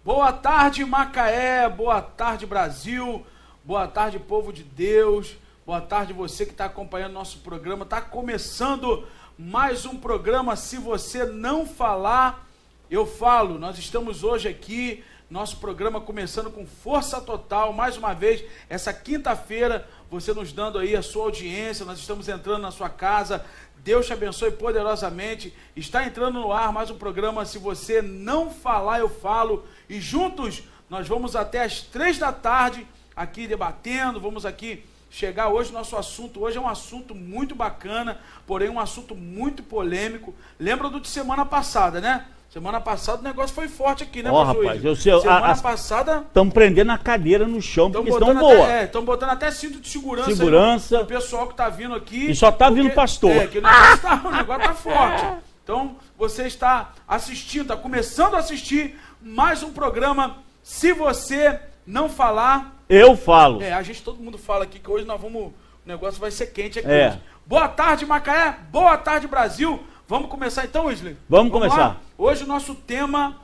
Boa tarde, Macaé, boa tarde, Brasil, boa tarde, povo de Deus, boa tarde você que está acompanhando nosso programa. Está começando mais um programa Se Você Não Falar, Eu Falo. Nós estamos hoje aqui, nosso programa começando com força total, mais uma vez, essa quinta-feira, você nos dando aí a sua audiência, nós estamos entrando na sua casa. Deus te abençoe poderosamente. Está entrando no ar mais um programa Se Você Não Falar, Eu Falo. E juntos nós vamos até as 3 da tarde aqui debatendo. Vamos aqui chegar hoje. Nosso assunto hoje é um assunto muito bacana, porém um assunto muito polêmico. Lembra do de semana passada, né? Semana passada o negócio foi forte aqui, né, rapaz, eu sei, semana passada... Estão prendendo a cadeira no chão, porque estão boa. Estão botando até cinto de segurança. Segurança. O pessoal que está vindo aqui. E só está vindo pastor. Que o negócio tá forte. Então, você está assistindo, está começando a assistir mais um programa Se Você Não Falar... Eu falo. Todo mundo fala aqui que hoje nós vamos... O negócio vai ser quente aqui hoje. Boa tarde, Macaé. Boa tarde, Brasil. Vamos começar então, Wesley? Vamos começar. Lá? Hoje o nosso tema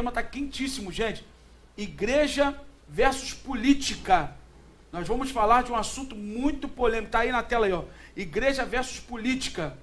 está quentíssimo, gente. Igreja versus política. Nós vamos falar de um assunto muito polêmico. Está aí na tela aí, ó. Igreja versus política.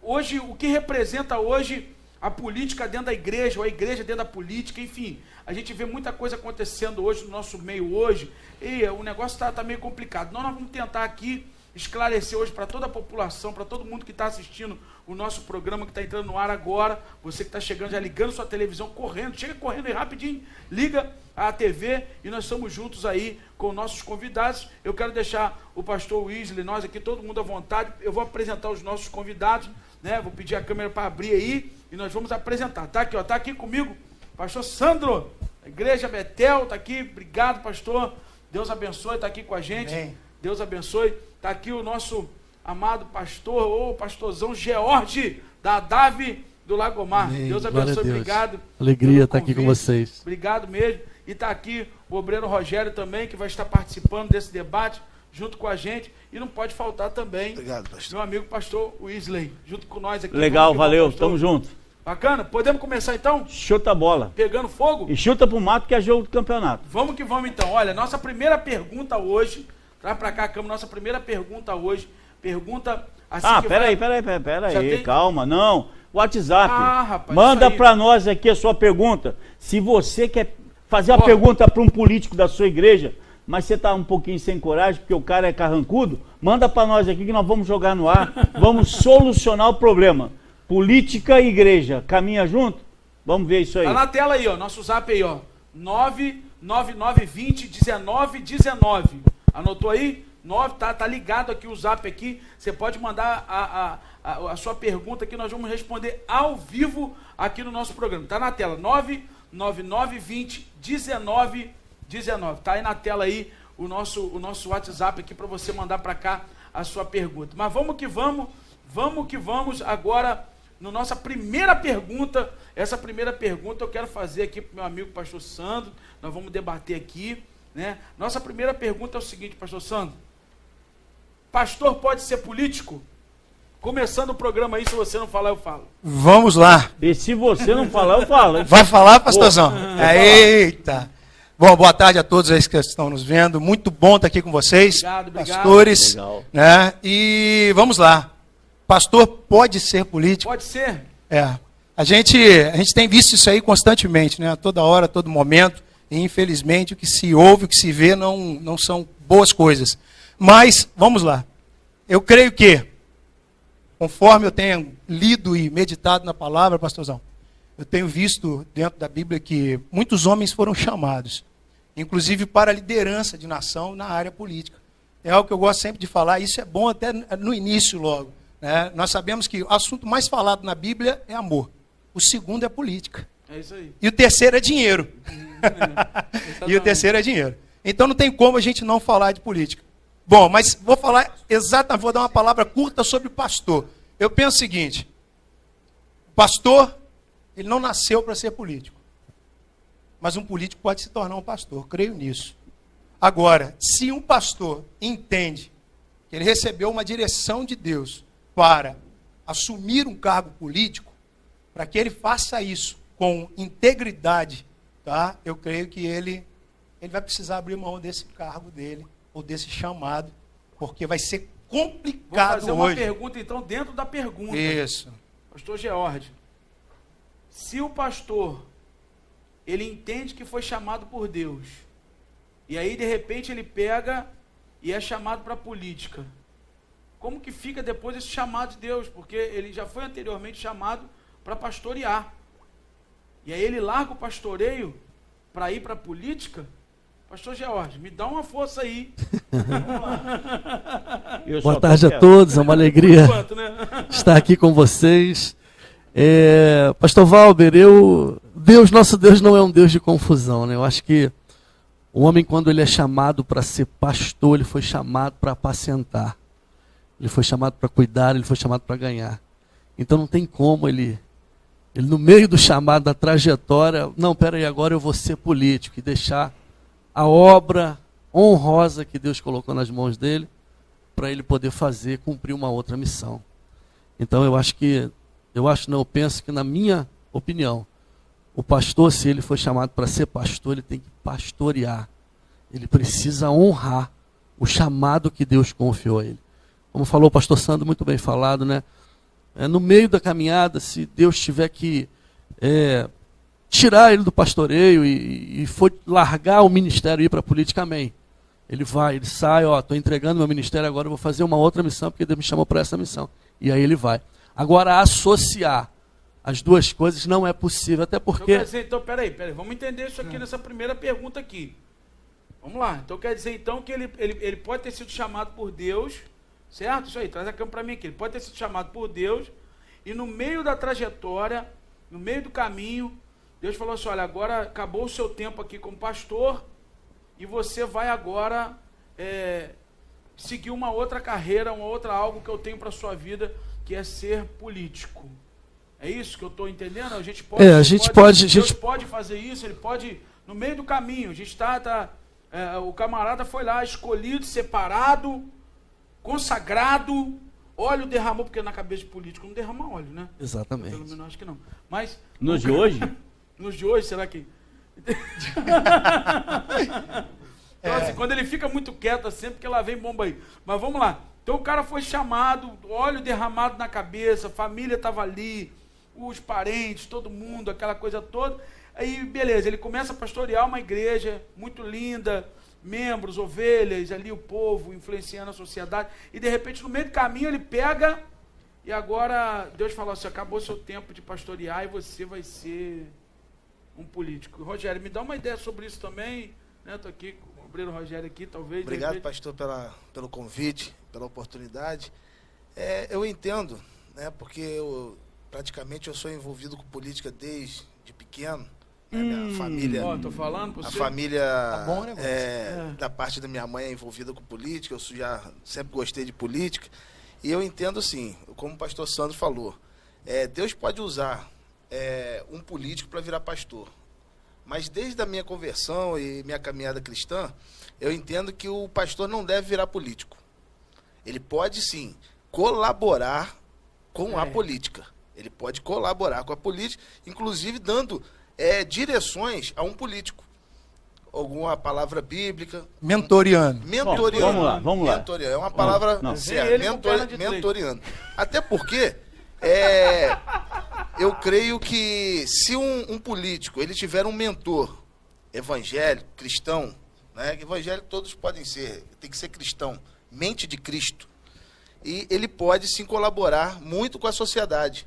Hoje, o que representa hoje a política dentro da igreja, ou a igreja dentro da política, enfim. A gente vê muita coisa acontecendo hoje no nosso meio hoje, e o negócio está meio complicado. Nós vamos tentar aqui esclarecer hoje para toda a população, para todo mundo que está assistindo o nosso programa, que está entrando no ar agora, você que está chegando, já ligando sua televisão, correndo, chega correndo aí rapidinho, liga a TV e nós estamos juntos aí com nossos convidados. Eu quero deixar o pastor Wesley, nós aqui, todo mundo à vontade. Eu vou apresentar os nossos convidados, né? Vou pedir a câmera para abrir aí e nós vamos apresentar. Tá aqui, ó, tá aqui comigo, pastor Sandro, da Igreja Betel, tá aqui, obrigado, pastor, Deus abençoe, tá aqui com a gente. Amém. Deus abençoe. Está aqui o nosso amado pastor, ou pastorzão George, da Dave do Lagomar. Amém. Deus abençoe, obrigado. Alegria estar aqui com vocês. Obrigado mesmo. E está aqui o obreiro Rogério também, que vai estar participando desse debate, junto com a gente. E não pode faltar também, obrigado, pastor, meu amigo pastor Wesley, junto com nós aqui. Legal, valeu, tamo junto. Bacana? Podemos começar então? Chuta a bola. Pegando fogo? E chuta pro mato, que é jogo do campeonato. Vamos que vamos então. Olha, nossa primeira pergunta hoje... Traz pra cá a câmera, nossa primeira pergunta hoje. Pergunta assim. Peraí, tem... calma, não. WhatsApp. Rapaz, manda pra nós aqui a sua pergunta. Se você quer fazer uma pergunta para um político da sua igreja, mas você tá um pouquinho sem coragem, porque o cara é carrancudo, manda pra nós aqui que nós vamos jogar no ar. Vamos solucionar o problema. Política e igreja, caminha junto? Vamos ver isso aí. Tá na tela aí, ó. Nosso zap aí, ó. 999201919. Anotou aí? 9, tá ligado aqui o zap aqui. Você pode mandar a sua pergunta que nós vamos responder ao vivo aqui no nosso programa. Tá na tela, 999201919. Tá aí na tela aí o nosso WhatsApp aqui para você mandar para cá a sua pergunta. Mas vamos que vamos agora na nossa primeira pergunta. Essa primeira pergunta eu quero fazer aqui pro meu amigo pastor Sandro. Nós vamos debater aqui, né? Nossa primeira pergunta é o seguinte, pastor Sandro: pastor pode ser político? Começando o programa aí, se você não falar, eu falo. Vamos lá. E se você não falar, eu falo. Vai falar, pastorzão? Eita! Bom, boa tarde a todos aí que estão nos vendo. Muito bom estar aqui com vocês. Obrigado. Pastores. Legal. Né? E vamos lá. Pastor pode ser político? Pode ser. A gente tem visto isso aí constantemente, né? A toda hora, a todo momento. E infelizmente o que se ouve, o que se vê não são boas coisas. Mas, vamos lá. Eu creio que, conforme eu tenho lido e meditado na palavra, pastorzão, eu tenho visto dentro da Bíblia que muitos homens foram chamados, inclusive para a liderança de nação na área política. É algo que eu gosto sempre de falar, isso é bom até no início logo, né? Nós sabemos que o assunto mais falado na Bíblia é amor. O segundo é política. É isso aí. E o terceiro é dinheiro. E o terceiro é dinheiro. Então não tem como a gente não falar de política. Bom, mas vou dar uma palavra curta sobre pastor. Eu penso o seguinte: o pastor, ele não nasceu para ser político. Mas um político pode se tornar um pastor, creio nisso. Agora, se um pastor entende que ele recebeu uma direção de Deus para assumir um cargo político, para que ele faça isso com integridade tá? Eu creio que ele vai precisar abrir mão desse cargo dele, ou desse chamado, porque vai ser complicado hoje. Vou fazer uma pergunta, então, dentro da pergunta. Isso. Pastor George, se o pastor, ele entende que foi chamado por Deus, e aí, de repente, ele pega e é chamado para a política, como que fica depois esse chamado de Deus? Porque ele já foi anteriormente chamado para pastorear. E aí ele larga o pastoreio para ir para a política. Pastor George, me dá uma força aí. Boa tarde a todos, é uma alegria estar aqui com vocês. Pastor Valber, nosso Deus não é um Deus de confusão, né? Eu acho que o homem, quando ele é chamado para ser pastor, ele foi chamado para apacentar. Ele foi chamado para cuidar, ele foi chamado para ganhar. Então não tem como ele no meio do chamado, da trajetória, não, peraí, agora eu vou ser político e deixar a obra honrosa que Deus colocou nas mãos dele para ele poder cumprir uma outra missão. Então eu penso que, na minha opinião, o pastor, se ele foi chamado para ser pastor, ele tem que pastorear. Ele precisa honrar o chamado que Deus confiou a ele. Como falou o pastor Sandro, muito bem falado, né? No meio da caminhada, se Deus tiver que tirar ele do pastoreio e for largar o ministério e ir para a política, amém. Ele sai, estou entregando meu ministério, agora eu vou fazer uma outra missão, porque Deus me chamou para essa missão. E aí ele vai. Agora, associar as duas coisas não é possível, até porque... Então, peraí, vamos entender isso aqui nessa primeira pergunta aqui. Vamos lá. Então, quer dizer, então, que ele pode ter sido chamado por Deus, certo? Isso aí, traz a câmera para mim aqui. Ele pode ter sido chamado por Deus, e no meio da trajetória, no meio do caminho, Deus falou assim, olha, agora acabou o seu tempo aqui como pastor, e você vai agora seguir uma outra carreira, algo que eu tenho para a sua vida, que é ser político. É isso que eu estou entendendo? A gente pode, Deus pode fazer isso, ele pode, no meio do caminho, a gente o camarada foi lá, escolhido, separado, consagrado, óleo derramou, porque na cabeça de político não derrama óleo, né? Exatamente. Pelo menos acho que não. Mas, nos de hoje? Nos de hoje, será que... Então, assim, quando ele fica muito quieto, assim, porque lá vem bomba aí. Mas vamos lá. Então o cara foi chamado, óleo derramado na cabeça, a família estava ali, os parentes, todo mundo, aquela coisa toda. Aí, beleza, ele começa a pastorear uma igreja muito linda, membros, ovelhas, ali o povo, influenciando a sociedade. E, de repente, no meio do caminho, ele pega e agora Deus falou assim, acabou seu tempo de pastorear e você vai ser um político. Rogério, me dá uma ideia sobre isso também. Estou aqui, cobrindo o Rogério aqui, talvez. Obrigado, pastor, pelo convite, pela oportunidade. Eu entendo, né, porque praticamente eu sou envolvido com política desde pequeno. Minha família, tô falando pra você. A família tá bom, né, da parte da minha mãe é envolvida com política, eu já sempre gostei de política, e eu entendo assim, como o pastor Sandro falou, Deus pode usar um político para virar pastor, mas desde a minha conversão e minha caminhada cristã, eu entendo que o pastor não deve virar político. Ele pode sim colaborar com a política, ele pode colaborar com a política, inclusive dando direções a um político. Alguma palavra bíblica. Mentoriano. Bom, vamos lá. Mentoriano. É uma palavra certa. Mentoriano. Até porque eu creio que se um político ele tiver um mentor evangélico, cristão, né? Evangélico todos podem ser, tem que ser cristão, mente de Cristo. E ele pode sim colaborar muito com a sociedade.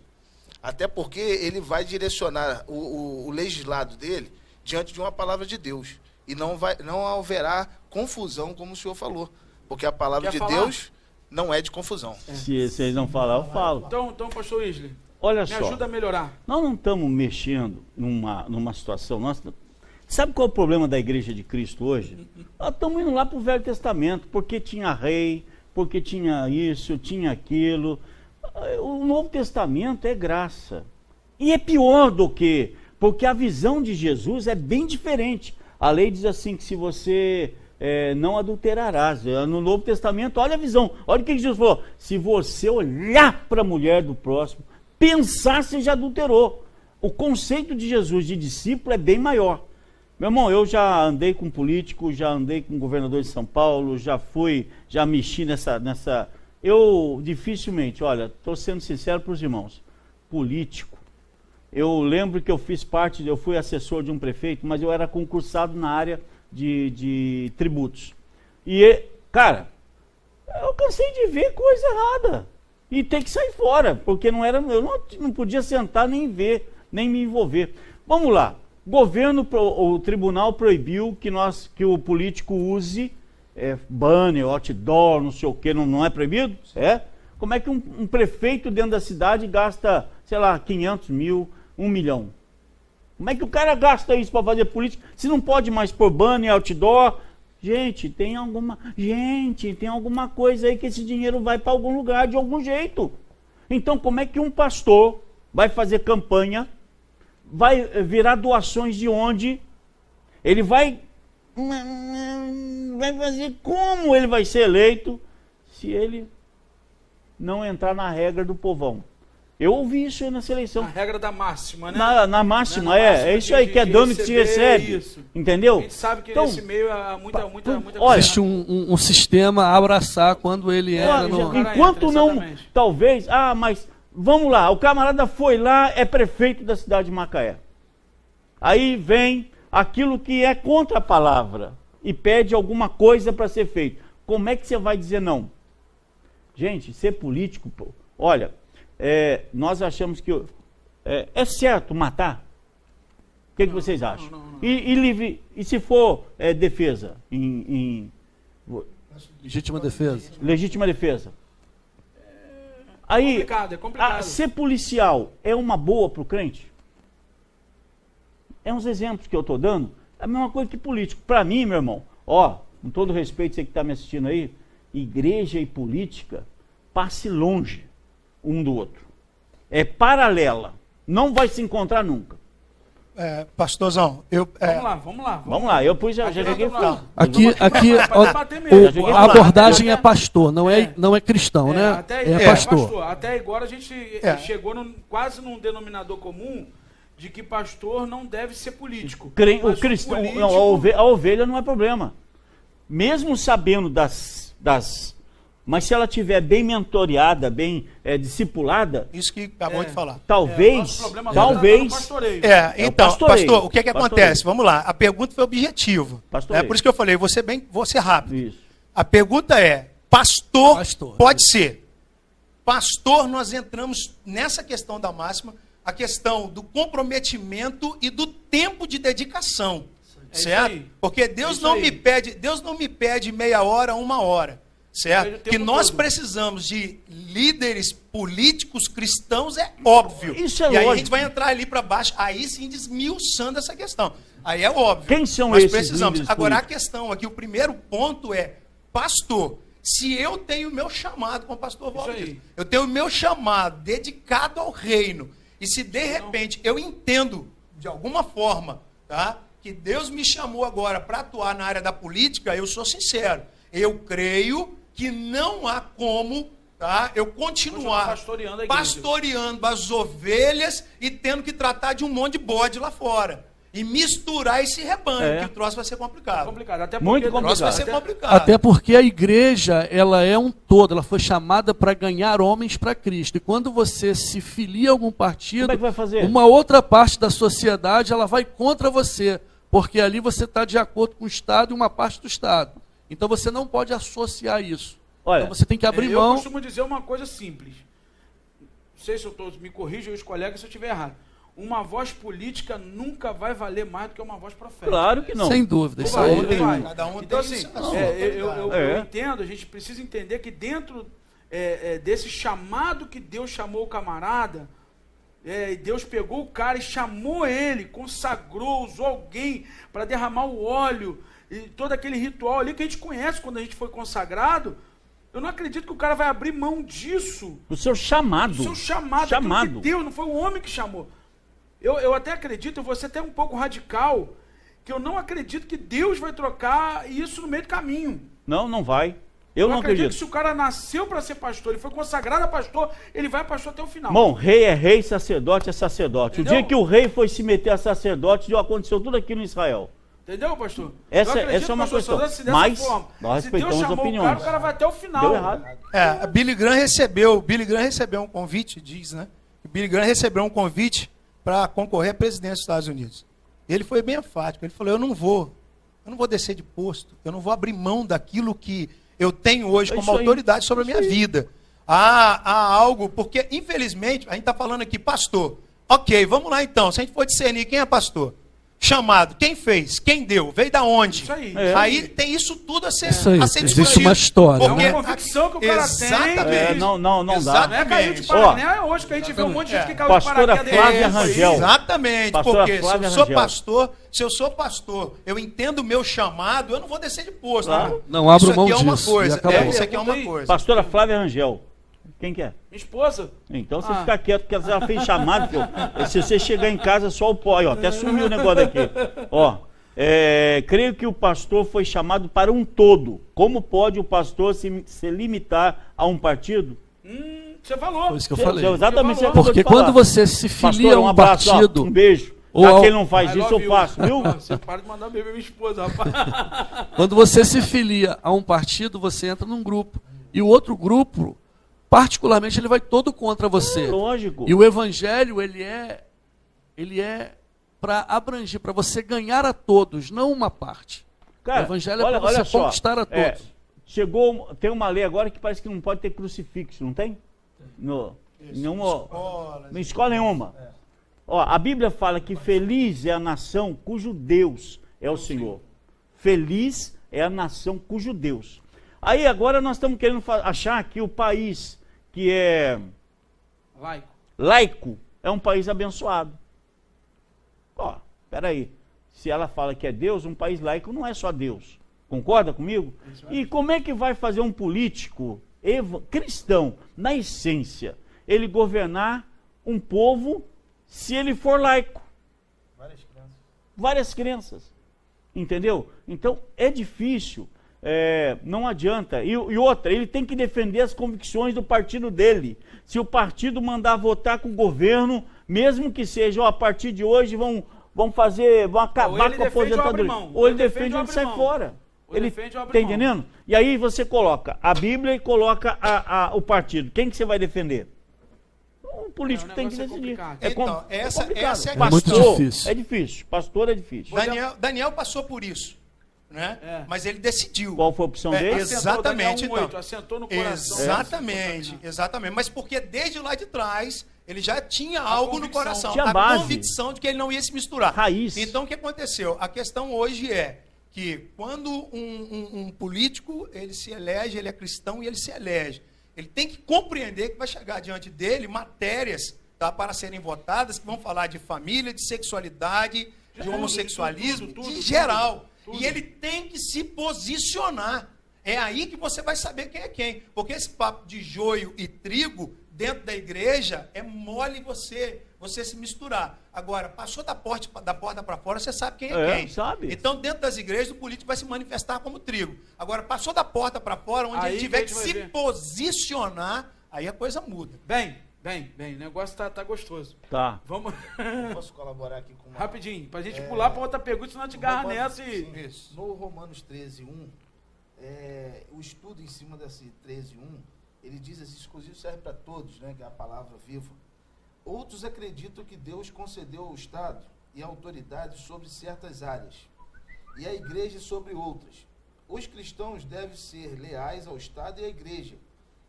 Até porque ele vai direcionar o legislado dele diante de uma palavra de Deus. E não haverá confusão, como o senhor falou. Porque a palavra de Deus não é de confusão. Se vocês não falar, eu falo. Então pastor Isley, olha me só, ajuda a melhorar. Nós não estamos mexendo numa situação nossa. Sabe qual é o problema da Igreja de Cristo hoje? Nós estamos indo lá para o Velho Testamento, porque tinha rei, porque tinha isso, tinha aquilo. O Novo Testamento é graça. E é pior do que, porque a visão de Jesus é bem diferente. A lei diz assim que se você não adulterarás. No Novo Testamento, olha a visão. Olha o que Jesus falou. Se você olhar para a mulher do próximo, pensar, você já adulterou. O conceito de Jesus de discípulo é bem maior. Meu irmão, eu já andei com político, já andei com governador de São Paulo, já mexi nessa... Eu dificilmente, olha, estou sendo sincero para os irmãos, político. Eu lembro que eu fui assessor de um prefeito, mas eu era concursado na área de tributos. E, cara, eu cansei de ver coisa errada. E tem que sair fora, porque eu não podia sentar nem ver, nem me envolver. Vamos lá. O tribunal proibiu que o político use banner, outdoor, não sei o que, não é proibido? É? Como é que um prefeito dentro da cidade gasta, sei lá, 500 mil, 1 milhão? Como é que o cara gasta isso para fazer política? Se não pode mais pôr banner, outdoor... Gente, tem alguma coisa aí que esse dinheiro vai para algum lugar de algum jeito. Então, como é que um pastor vai fazer campanha, vai virar doações de onde? Ele vai fazer como ele vai ser eleito se ele não entrar na regra do povão? Eu ouvi isso aí nessa eleição. A regra da máxima, né? Na máxima, é isso aí, que é dano que se recebe. Isso. Entendeu? A gente sabe que nesse meio há muita olha, existe um sistema a abraçar quando ele entra no... Enquanto não, talvez... mas vamos lá, o camarada foi lá, é prefeito da cidade de Macaé. Aí vem aquilo que é contra a palavra e pede alguma coisa para ser feito. Como é que você vai dizer não? Gente, ser político, pô, olha... nós achamos que é certo matar? O que vocês acham? Não. E se for defesa? Legítima defesa. Legítima defesa. Aí, é complicado. Ser policial é uma boa para o crente? É uns exemplos que eu estou dando. É a mesma coisa que político. Para mim, meu irmão, com todo respeito, você que está me assistindo aí, igreja e política, passe longe um do outro. É paralela. Não vai se encontrar nunca. Pastorzão, Vamos lá. Eu já joguei fora. Aqui a abordagem é pastor, não é cristão, né? É pastor. Até agora a gente chegou quase num denominador comum de que pastor não deve ser político. O cristão, a ovelha não é problema. Mesmo sabendo mas se ela estiver bem mentoreada, bem discipulada... Isso que acabou de falar. Talvez... Então, pastor, o que acontece? Vamos lá, a pergunta foi objetiva. Por isso que eu falei, vou ser rápido. Isso. A pergunta é, pastor pode ser. Pastor, nós entramos nessa questão da máxima, a questão do comprometimento e do tempo de dedicação. Certo? Porque Deus não me pede meia hora, 1 hora. Certo? Que nós precisamos de líderes políticos cristãos, é óbvio. Isso é lógico. Aí a gente vai entrar ali para baixo, aí sim desmiuçando essa questão. Aí é óbvio. Quem são nós esses precisamos. líderes Agora políticos? a questão aqui, o primeiro ponto é, pastor, se eu tenho o meu chamado, como o pastor Valdo diz, eu tenho o meu chamado dedicado ao reino, e se de repente eu entendo, de alguma forma, tá, que Deus me chamou agora para atuar na área da política, eu sou sincero, eu creio que não há como, tá, eu continuar pastoreando as ovelhas e tendo que tratar de um monte de bode lá fora. E misturar esse rebanho, que o troço vai ser complicado. Até porque muito complicado. O troço vai ser complicado. Até porque a igreja, ela é um todo, ela foi chamada para ganhar homens para Cristo. E quando você se filia a algum partido, como é que vai fazer? Uma outra parte da sociedade, ela vai contra você. Porque ali você está de acordo com o Estado e uma parte do Estado. Então você não pode associar isso. Olha, então você tem que abrir mão. Eu costumo dizer uma coisa simples. Não sei se eu me corrijam os colegas se eu estiver errado. Uma voz política nunca vai valer mais do que uma voz profética. Claro que não. Sem dúvida. Isso aí vai. Cada um então, tem assim, eu entendo, a gente precisa entender que dentro desse chamado que Deus chamou o camarada, Deus pegou o cara e chamou ele, consagrou, usou alguém para derramar o óleo, e todo aquele ritual ali que a gente conhece quando a gente foi consagrado. Eu não acredito que o cara vai abrir mão disso. O seu chamado. O seu chamado. Que Deus, não foi o homem que chamou. Eu até acredito, eu vou ser até um pouco radical, que eu não acredito que Deus vai trocar isso no meio do caminho. Não, não vai. Eu não acredito. Que se o cara nasceu para ser pastor, ele foi consagrado a pastor, ele vai pastor até o final. Bom, rei é rei, sacerdote é sacerdote. Entendeu? O dia que o rei foi se meter a sacerdote, aconteceu tudo aquilo em Israel. Entendeu, pastor? Essa Eu acredito, é uma pastor questão. Souza, se dessa Mas forma. nós Se Deus respeitamos chamou opiniões. o cara vai até o final. Deu errado. Billy Graham recebeu um convite, diz, né? Que Billy Graham recebeu um convite para concorrer à presidência dos Estados Unidos. Ele foi bem enfático, ele falou, eu não vou descer de posto, eu não vou abrir mão daquilo que eu tenho hoje como autoridade sobre a minha vida. Há algo, porque infelizmente, a gente está falando aqui, pastor, ok, vamos lá então, se a gente for discernir quem é pastor, chamado, quem fez, quem deu, veio da onde? Isso aí. Aí tem isso tudo a ser, Isso aí, a ser existe discutido. uma história, É Porque uma convicção que o cara Exatamente. tem. Não dá. Não é caiu de Paraná, é hoje que a gente vê um monte de gente que caiu de Pastora paraquedas. Flávia Rangel. Exatamente, Pastora porque Flávia se eu Rangel. sou pastor, eu entendo o meu chamado, eu não vou descer de posto. Claro. Né? Não abro Isso mão aqui é uma disso, coisa. e acabou. Isso aqui é uma Pergunta aí. coisa. Pastora Flávia Rangel. Quem que é? Minha esposa. Então você fica quieto, porque ela fez chamado. Se você chegar em casa, só o pó. Ó, até sumiu o negócio daqui. Ó, creio que o pastor foi chamado para um todo. Como pode o pastor se limitar a um partido? Você falou. Foi isso que eu falei. Exatamente. Você isso que eu Porque vou te falar. quando você se filia Pastor, a um um abraço, ó, partido, um beijo. Ou Já ao- que ele não faz I isso, love eu you. faço, viu? Você para de mandar beijar minha esposa, rapaz. quando você se filia a um partido, você entra num grupo. E o outro grupo, particularmente, ele vai todo contra você. Lógico. E o evangelho, ele é para abranger, para você ganhar a todos, não uma parte. Cara, o evangelho é para você só, conquistar a todos. Tem uma lei agora que parece que não pode ter crucifixo, não tem? Em escola nenhuma. Ó, a Bíblia fala que feliz é a nação cujo Deus é o Senhor. Feliz é a nação cujo Deus. Aí agora nós estamos querendo achar que o país que é laico é um país abençoado. Ó, peraí. Se ela fala que é Deus, um país laico não é só Deus. Concorda comigo? E como é que vai fazer um político cristão, na essência, ele governar um povo se ele for laico? Várias crenças. Entendeu? Então, é difícil. Não adianta. E outra, ele tem que defender as convicções do partido dele. Se o partido mandar votar com o governo, mesmo que seja, ó, a partir de hoje vão acabar com a aposentadoria. Ou ele defende ou ele sai fora. Ele está entendendo? E aí você coloca a Bíblia e coloca o partido. Quem que você vai defender? O político tem que decidir. Então, essa é a É muito Pastor, difícil. É difícil. Pastor é difícil. Daniel passou por isso, né? Mas ele decidiu. Qual foi a opção dele? Exatamente, então. Assentou no coração. Exatamente. Mas porque desde lá de trás ele já tinha algo no coração, Tinha a base. convicção de que ele não ia se misturar. Raiz. Então o que aconteceu? A questão hoje é que quando um político ele se elege, ele é cristão e ele se elege, ele tem que compreender que vai chegar diante dele matérias, tá, para serem votadas que vão falar de família, de sexualidade, de homossexualismo, de geral. E ele tem que se posicionar. É aí que você vai saber quem é quem. Porque esse papo de joio e trigo dentro da igreja é mole você se misturar. Agora, passou da porta para fora, você sabe quem é quem. Sabe. Então, dentro das igrejas, o político vai se manifestar como trigo. Agora, passou da porta para fora, onde Aí ele tiver que vai se ver. posicionar, aí a coisa muda. Bem, o negócio tá gostoso. Tá. Vamos Posso colaborar aqui com uma... rapidinho, pra gente pular pra outra pergunta, senão a gente garra nessa e... Isso. No Romanos 13:1, o estudo em cima desse 13:1, ele diz assim, exclusivo serve para todos, né, que é a palavra viva. Outros acreditam que Deus concedeu ao Estado e autoridade sobre certas áreas, e a igreja sobre outras. Os cristãos devem ser leais ao Estado e à igreja,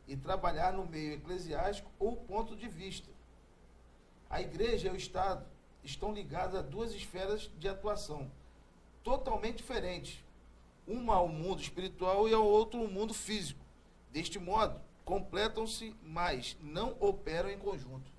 e trabalhar no meio eclesiástico ou ponto de vista. A igreja e o Estado estão ligados a duas esferas de atuação, totalmente diferentes. Uma ao mundo espiritual e ao outro ao mundo físico. Deste modo, completam-se, mas não operam em conjunto.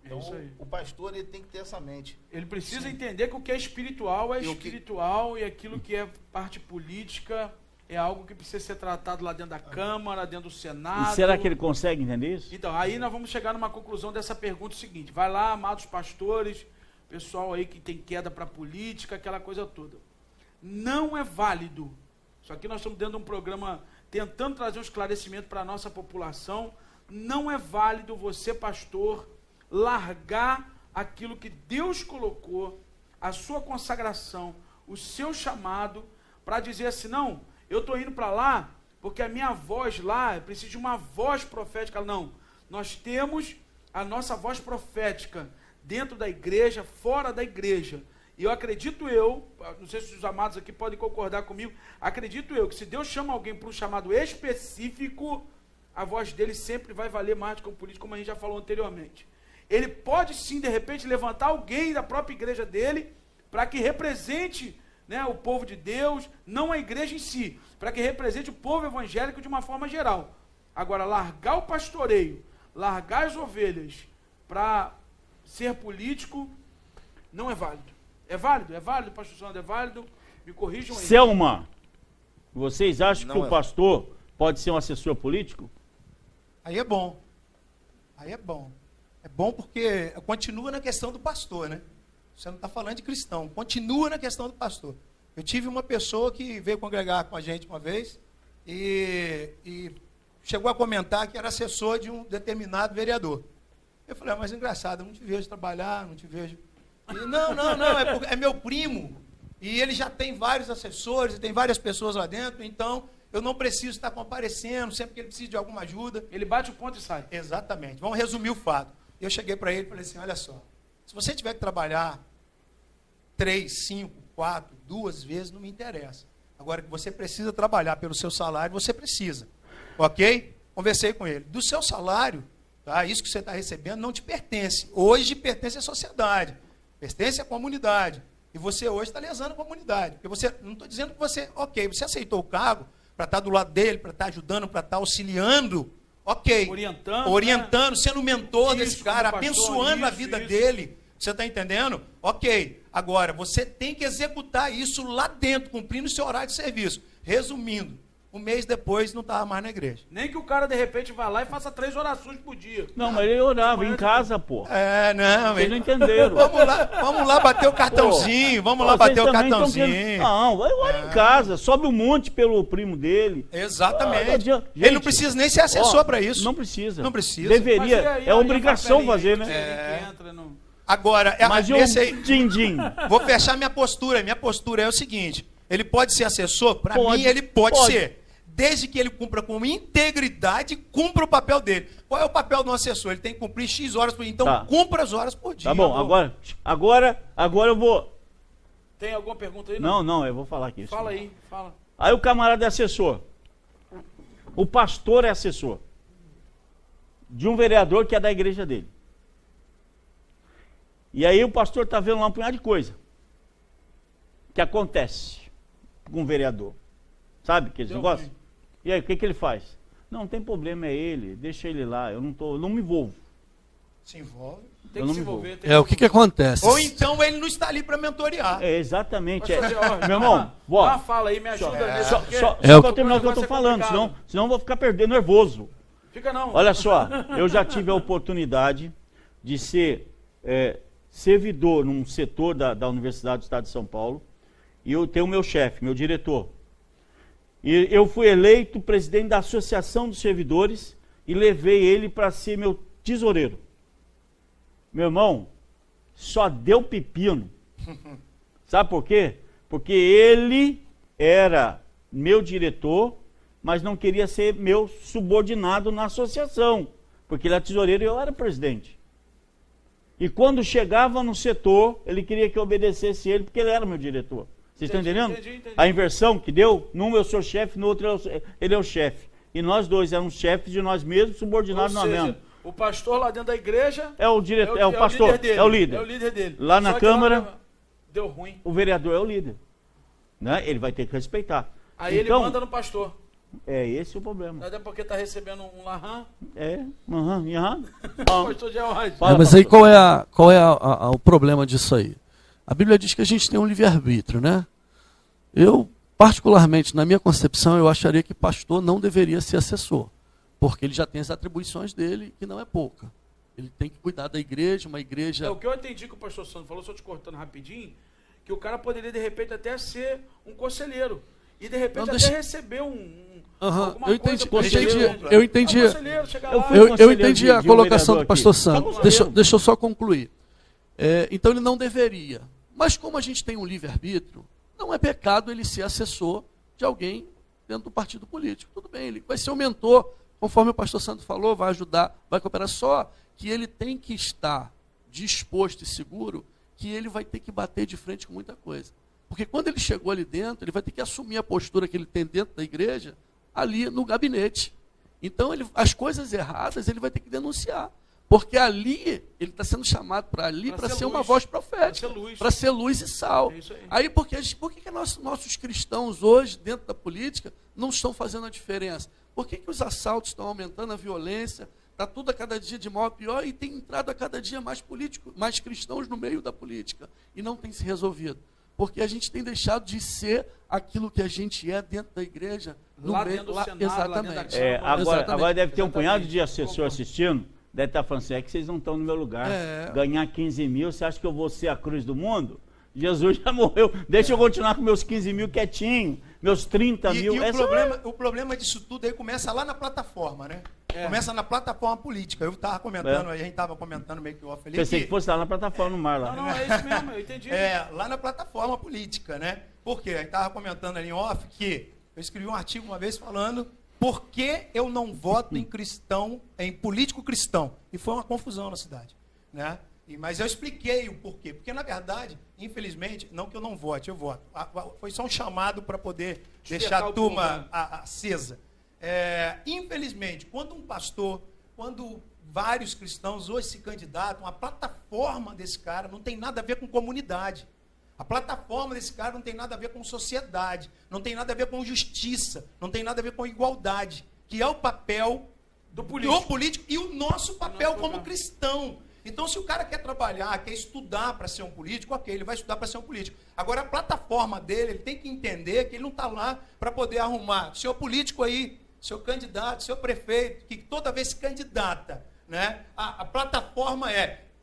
Então, isso aí. o pastor ele tem que ter essa mente. Ele precisa entender que o que é espiritual é espiritual e aquilo que é parte política é algo que precisa ser tratado lá dentro da Câmara, dentro do Senado. E será que ele consegue entender isso? Então, aí nós vamos chegar numa conclusão dessa pergunta seguinte. Vai lá, amados pastores, pessoal aí que tem queda para política, aquela coisa toda. Não é válido. Isso aqui nós estamos dentro de um programa tentando trazer um esclarecimento para a nossa população. Não é válido você, pastor, largar aquilo que Deus colocou, a sua consagração, o seu chamado para dizer assim, não, eu estou indo para lá porque a minha voz lá, eu preciso de uma voz profética. Não, nós temos a nossa voz profética dentro da igreja, fora da igreja. E eu acredito não sei se os amados aqui podem concordar comigo, acredito eu que se Deus chama alguém para um chamado específico, a voz dele sempre vai valer mais do que um político, como a gente já falou anteriormente. Ele pode sim, de repente, levantar alguém da própria igreja dele, para que represente, né, o povo de Deus, não a igreja em si, para que represente o povo evangélico de uma forma geral. Agora, largar o pastoreio, largar as ovelhas para ser político, não é válido. É válido, pastor Sandro, é válido? Me corrijam aí. Selma, vocês acham Não que o é. pastor pode ser um assessor político? Aí é bom. Aí é bom. É bom porque continua na questão do pastor, né? Você não está falando de cristão, continua na questão do pastor. Eu tive uma pessoa que veio congregar com a gente uma vez e chegou a comentar que era assessor de um determinado vereador. Eu falei, mas engraçado, eu não te vejo trabalhar, não te vejo... E, não, é meu primo, e ele já tem vários assessores, tem várias pessoas lá dentro, então eu não preciso estar comparecendo, sempre que ele precisa de alguma ajuda. Ele bate o ponto e sai. Exatamente. Vamos resumir o fato. Eu cheguei para ele e falei assim, olha só, se você tiver que trabalhar 3, 5, 4, 2 vezes, não me interessa. Agora que você precisa trabalhar pelo seu salário, você precisa. Ok? Conversei com ele. Do seu salário, tá, isso que você está recebendo não te pertence. Hoje pertence à sociedade, pertence à comunidade. E você hoje está lesando a comunidade. Porque você, não estou dizendo que você, ok, você aceitou o cargo para estar do lado dele, para estar ajudando, para estar auxiliando. Ok. Orientando, né? Sendo mentor desse cara, pastor, abençoando a vida dele. Você está entendendo? Ok. Agora, você tem que executar isso lá dentro, cumprindo o seu horário de serviço. Resumindo, um mês depois não estava mais na igreja. Nem que o cara, de repente, vá lá e faça 3 orações por dia. Não, mas ele orava em casa, pô. Não. Vocês não entenderam. Vamos lá bater o cartãozinho. Vamos lá bater o cartãozinho. Não, vai ora em casa. Sobe um monte pelo primo dele. Exatamente. Gente, ele não precisa nem ser assessor para isso. Não precisa. Não precisa. Deveria. É obrigação fazer, né? Agora, mas esse aí, din-din. Vou fechar minha postura. Minha postura é o seguinte: ele pode ser assessor? Para mim, ele pode ser. Desde que ele cumpra com integridade, cumpra o papel dele. Qual é o papel do assessor? Ele tem que cumprir X horas por dia. Então, tá. Cumpra as horas por dia. Tá bom, agora eu vou... Tem alguma pergunta aí? Não, eu vou falar aqui. Fala aí, fala. Aí o camarada é assessor. O pastor é assessor de um vereador que é da igreja dele. E aí o pastor está vendo lá um punhado de coisa que acontece com o vereador. Sabe aqueles negócios? E aí, o que ele faz? Não tem problema, é ele, deixa ele lá, eu não me envolvo. Se envolve. Tem que se envolver. O que acontece? Ou então ele não está ali para mentorear. É, exatamente. Meu irmão, fala aí, me ajuda. Só para eu terminar o que eu estou falando, senão eu vou ficar perdendo nervoso. Fica não. Olha só, eu já tive a oportunidade de ser servidor num setor da Universidade do Estado de São Paulo, e eu tenho o meu chefe, meu diretor. E eu fui eleito presidente da Associação dos Servidores e levei ele para ser meu tesoureiro. Meu irmão, só deu pepino. Sabe por quê? Porque ele era meu diretor, mas não queria ser meu subordinado na associação, porque ele era tesoureiro e eu era presidente. E quando chegava no setor, ele queria que eu obedecesse ele, porque ele era meu diretor. Vocês estão entendendo? Entendi. A inversão que deu, num eu sou chefe, no outro ele é o chefe. E nós dois éramos chefes de nós mesmos, subordinados nós mesmos. O pastor lá dentro da igreja é o diretor, é o pastor, é o líder. É o líder dele. Lá na Câmara, deu ruim. O vereador é o líder. Né? Ele vai ter que respeitar. Aí então, ele manda no pastor. É esse o problema. Até porque está recebendo um laham. Pastor George. Mas aí qual é o problema disso aí? A Bíblia diz que a gente tem um livre-arbítrio, né? Eu, particularmente, na minha concepção, eu acharia que pastor não deveria ser assessor, porque ele já tem as atribuições dele, que não é pouca. Ele tem que cuidar da igreja, uma igreja... É o que eu entendi que o pastor Sandro falou, só te cortando rapidinho, que o cara poderia, de repente, até ser um conselheiro, e de repente até receber eu entendi. Eu entendi a colocação do pastor Sandro. Deixa eu só concluir. Então ele não deveria. Mas como a gente tem um livre-arbítrio, não é pecado ele ser assessor de alguém dentro do partido político. Tudo bem, ele vai ser o mentor, conforme o pastor Santo falou, vai ajudar, vai cooperar, só que ele tem que estar disposto e seguro que ele vai ter que bater de frente com muita coisa. Porque quando ele chegou ali dentro, ele vai ter que assumir a postura que ele tem dentro da igreja, ali no gabinete. Então, as coisas erradas ele vai ter que denunciar. Porque ali, ele está sendo chamado para ser uma voz profética, para ser luz e sal. Aí, por que nossos cristãos hoje, dentro da política, não estão fazendo a diferença? Por que os assaltos estão aumentando, a violência? Está tudo a cada dia de mal a pior e tem entrado a cada dia mais políticos, mais cristãos no meio da política. E não tem se resolvido. Porque a gente tem deixado de ser aquilo que a gente é dentro da igreja. Lá dentro do Senado, exatamente. Agora deve ter um punhado de assessor assistindo. Deve estar falando assim, é que vocês não estão no meu lugar. Ganhar 15 mil, você acha que eu vou ser a cruz do mundo? Jesus já morreu. Deixa eu continuar com meus 15 mil quietinho, meus 30 mil. E o problema disso tudo aí começa lá na plataforma, né? Começa na plataforma política. Eu estava comentando, a gente estava comentando meio que off ali. Pensei que fosse lá na plataforma, no mar lá. Não, é isso mesmo, eu entendi. Lá na plataforma política, né? Por quê? A gente estava comentando ali em off que eu escrevi um artigo uma vez falando por que eu não voto em cristão, em político cristão. E foi uma confusão na cidade, né? Mas eu expliquei o porquê. Porque, na verdade, infelizmente, não que eu não vote, eu voto. Foi só um chamado para poder deixar a turma acesa. Infelizmente, quando um pastor, quando vários cristãos hoje se candidatam, a plataforma desse cara não tem nada a ver com comunidade. A plataforma desse cara não tem nada a ver com sociedade, não tem nada a ver com justiça, não tem nada a ver com igualdade, que é o papel do político e o nosso papel como cristão. Então, se o cara quer trabalhar, quer estudar para ser um político, ok, ele vai estudar para ser um político. Agora, a plataforma dele, ele tem que entender que ele não está lá para poder arrumar. Seu político aí, seu candidato, seu prefeito, que toda vez se candidata, né? A plataforma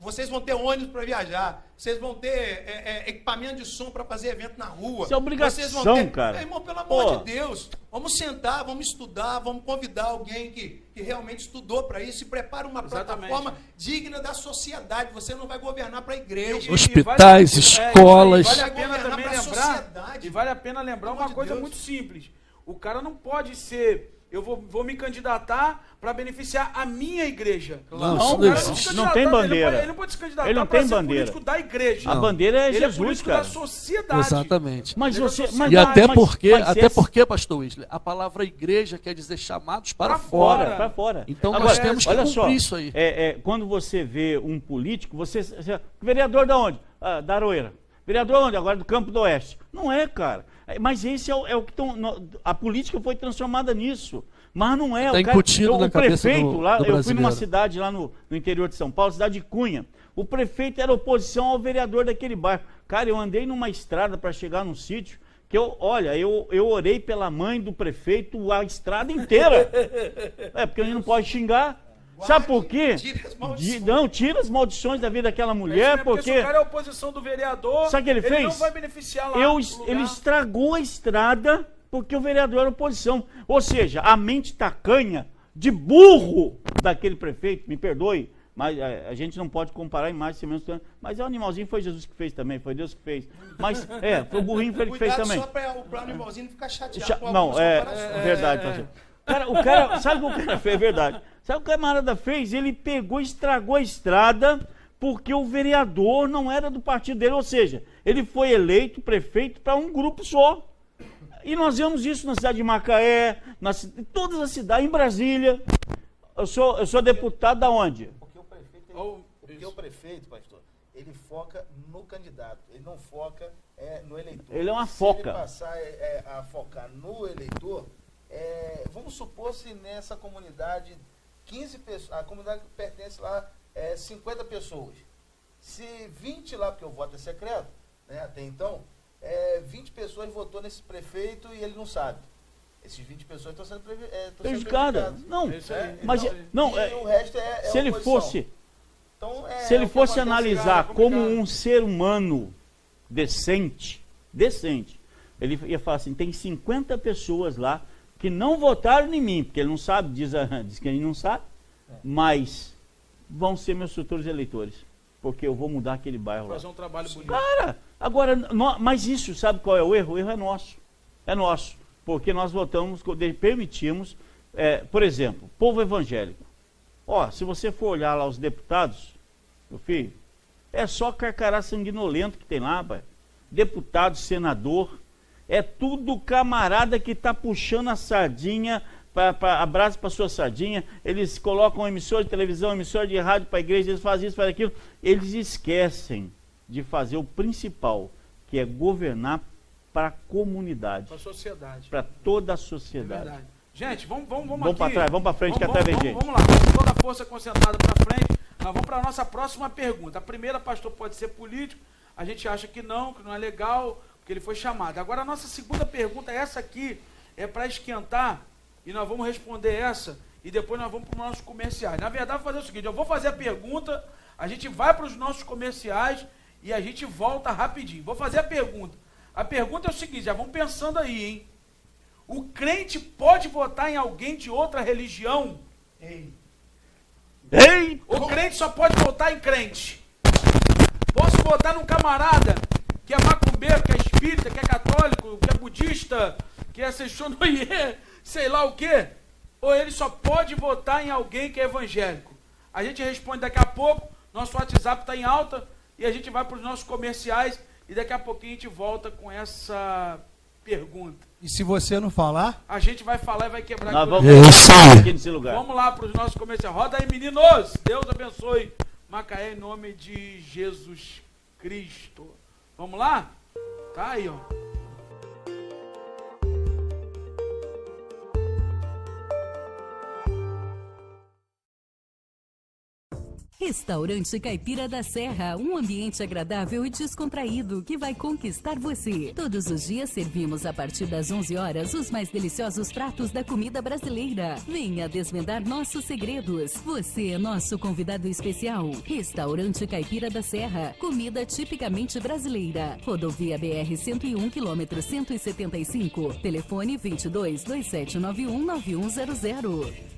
vocês vão ter ônibus para viajar, vocês vão ter equipamento de som para fazer evento na rua. Isso é obrigação, vocês vão ter... cara. Irmão, pelo amor de Deus, vamos sentar, vamos estudar, vamos convidar alguém que realmente estudou para isso e prepara uma plataforma digna da sociedade. Você não vai governar para a igreja. Hospitais, escolas. Vale a pena também lembrar, e vale a pena lembrar uma coisa muito simples. O cara não pode ser... Eu vou me candidatar para beneficiar a minha igreja. Não tem bandeira. Ele não pode se candidatar para ser político da igreja. A bandeira é ele Jesus, é político cara. Da sociedade. Exatamente. Até porque, pastor Wesley, a palavra igreja quer dizer chamados para fora. Para fora. Então nós temos que cumprir isso aí. Quando você vê um político, vereador da onde? Da Aroeira. Vereador onde? Agora do Campo do Oeste. Não é, cara. Mas esse é o que a política foi transformada nisso. Mas não é. Está incutido na cabeça prefeito do lá, brasileiro. Eu fui numa cidade lá no interior de São Paulo, cidade de Cunha. O prefeito era oposição ao vereador daquele bairro. Cara, eu andei numa estrada para chegar num sítio que eu orei pela mãe do prefeito a estrada inteira. Porque a gente não pode xingar. Sabe por quê? Tira as maldições da vida daquela mulher, porque se o cara é a oposição do vereador, sabe o que ele fez? Não vai beneficiar lá. Ele estragou a estrada porque o vereador era oposição. Ou seja, a mente tacanha de burro daquele prefeito, me perdoe, mas a gente não pode comparar imagens semelhantes. Mas o animalzinho foi Jesus que fez também, foi Deus que fez. Mas foi o burrinho que ele fez também. Só para o animalzinho não ficar chateado. Não, verdade. O cara, sabe o que o cara fez? É verdade. Sabe o que o camarada fez? Ele pegou e estragou a estrada porque o vereador não era do partido dele. Ou seja, ele foi eleito prefeito para um grupo só. E nós vemos isso na cidade de Macaé, em todas as cidades, em Brasília. Eu sou deputado da onde? Porque o prefeito, pastor, ele foca no candidato, ele não foca no eleitor. Ele é uma foca. Se ele passar a focar no eleitor, vamos supor se nessa comunidade 15 pessoas, a comunidade que pertence lá 50 pessoas. Se 20 lá, porque o voto é secreto, né, até então, 20 pessoas votou nesse prefeito e ele não sabe. Esses 20 pessoas estão sendo prejudicadas. Não, o resto se ele fosse, então, se ele fosse analisar como um ser humano decente, ele ia falar assim, tem 50 pessoas lá que não votaram em mim, porque ele não sabe, diz que ele não sabe, mas vão ser meus futuros eleitores, porque eu vou mudar aquele bairro lá. Fazer um trabalho bonito. Cara, Agora, mas isso, sabe qual é o erro? O erro é nosso. É nosso. Porque nós votamos, permitimos, por exemplo, povo evangélico. Ó, se você for olhar lá os deputados, meu filho, é só carcará sanguinolento que tem lá, pai. Deputado, senador, é tudo camarada que está puxando a sardinha, abraço para sua sardinha. Eles colocam emissor de televisão, emissor de rádio para a igreja, eles fazem isso, fazem aquilo. Eles esquecem de fazer o principal, que é governar para a comunidade. Para a sociedade. Para toda a sociedade. É verdade. Gente, vamos para trás, vamos para frente, que até vem gente. Vamos lá, com toda a força concentrada para frente. Nós vamos para a nossa próxima pergunta. A primeira, pastor, pode ser político. A gente acha que não é legal, porque ele foi chamado. Agora, a nossa segunda pergunta, essa aqui, é para esquentar, e nós vamos responder essa, e depois nós vamos para os nossos comerciais. Na verdade, vou fazer o seguinte, eu vou fazer a pergunta, a gente vai para os nossos comerciais, e a gente volta rapidinho. Vou fazer a pergunta. A pergunta é o seguinte, já vão pensando aí, hein? O crente pode votar em alguém de outra religião? Ei! O crente só pode votar em crente. Posso votar num camarada que é macumbeiro, que é espírita, que é católico, que é budista, que é seixonoye, sei lá o quê? Ou ele só pode votar em alguém que é evangélico? A gente responde daqui a pouco, nosso WhatsApp está em alta, e a gente vai para os nossos comerciais, e daqui a pouquinho a gente volta com essa pergunta. E se você não falar? A gente vai falar e vai quebrar aqui nesse lugar. Vamos lá para os nossos comerciais. Roda aí, meninos! Deus abençoe Macaé em nome de Jesus Cristo. Vamos lá? Tá aí, ó. Restaurante Caipira da Serra, um ambiente agradável e descontraído que vai conquistar você. Todos os dias servimos a partir das 11 horas os mais deliciosos pratos da comida brasileira. Venha desvendar nossos segredos. Você é nosso convidado especial. Restaurante Caipira da Serra, comida tipicamente brasileira. Rodovia BR-101, quilômetro 175. Telefone 22-2791-9100.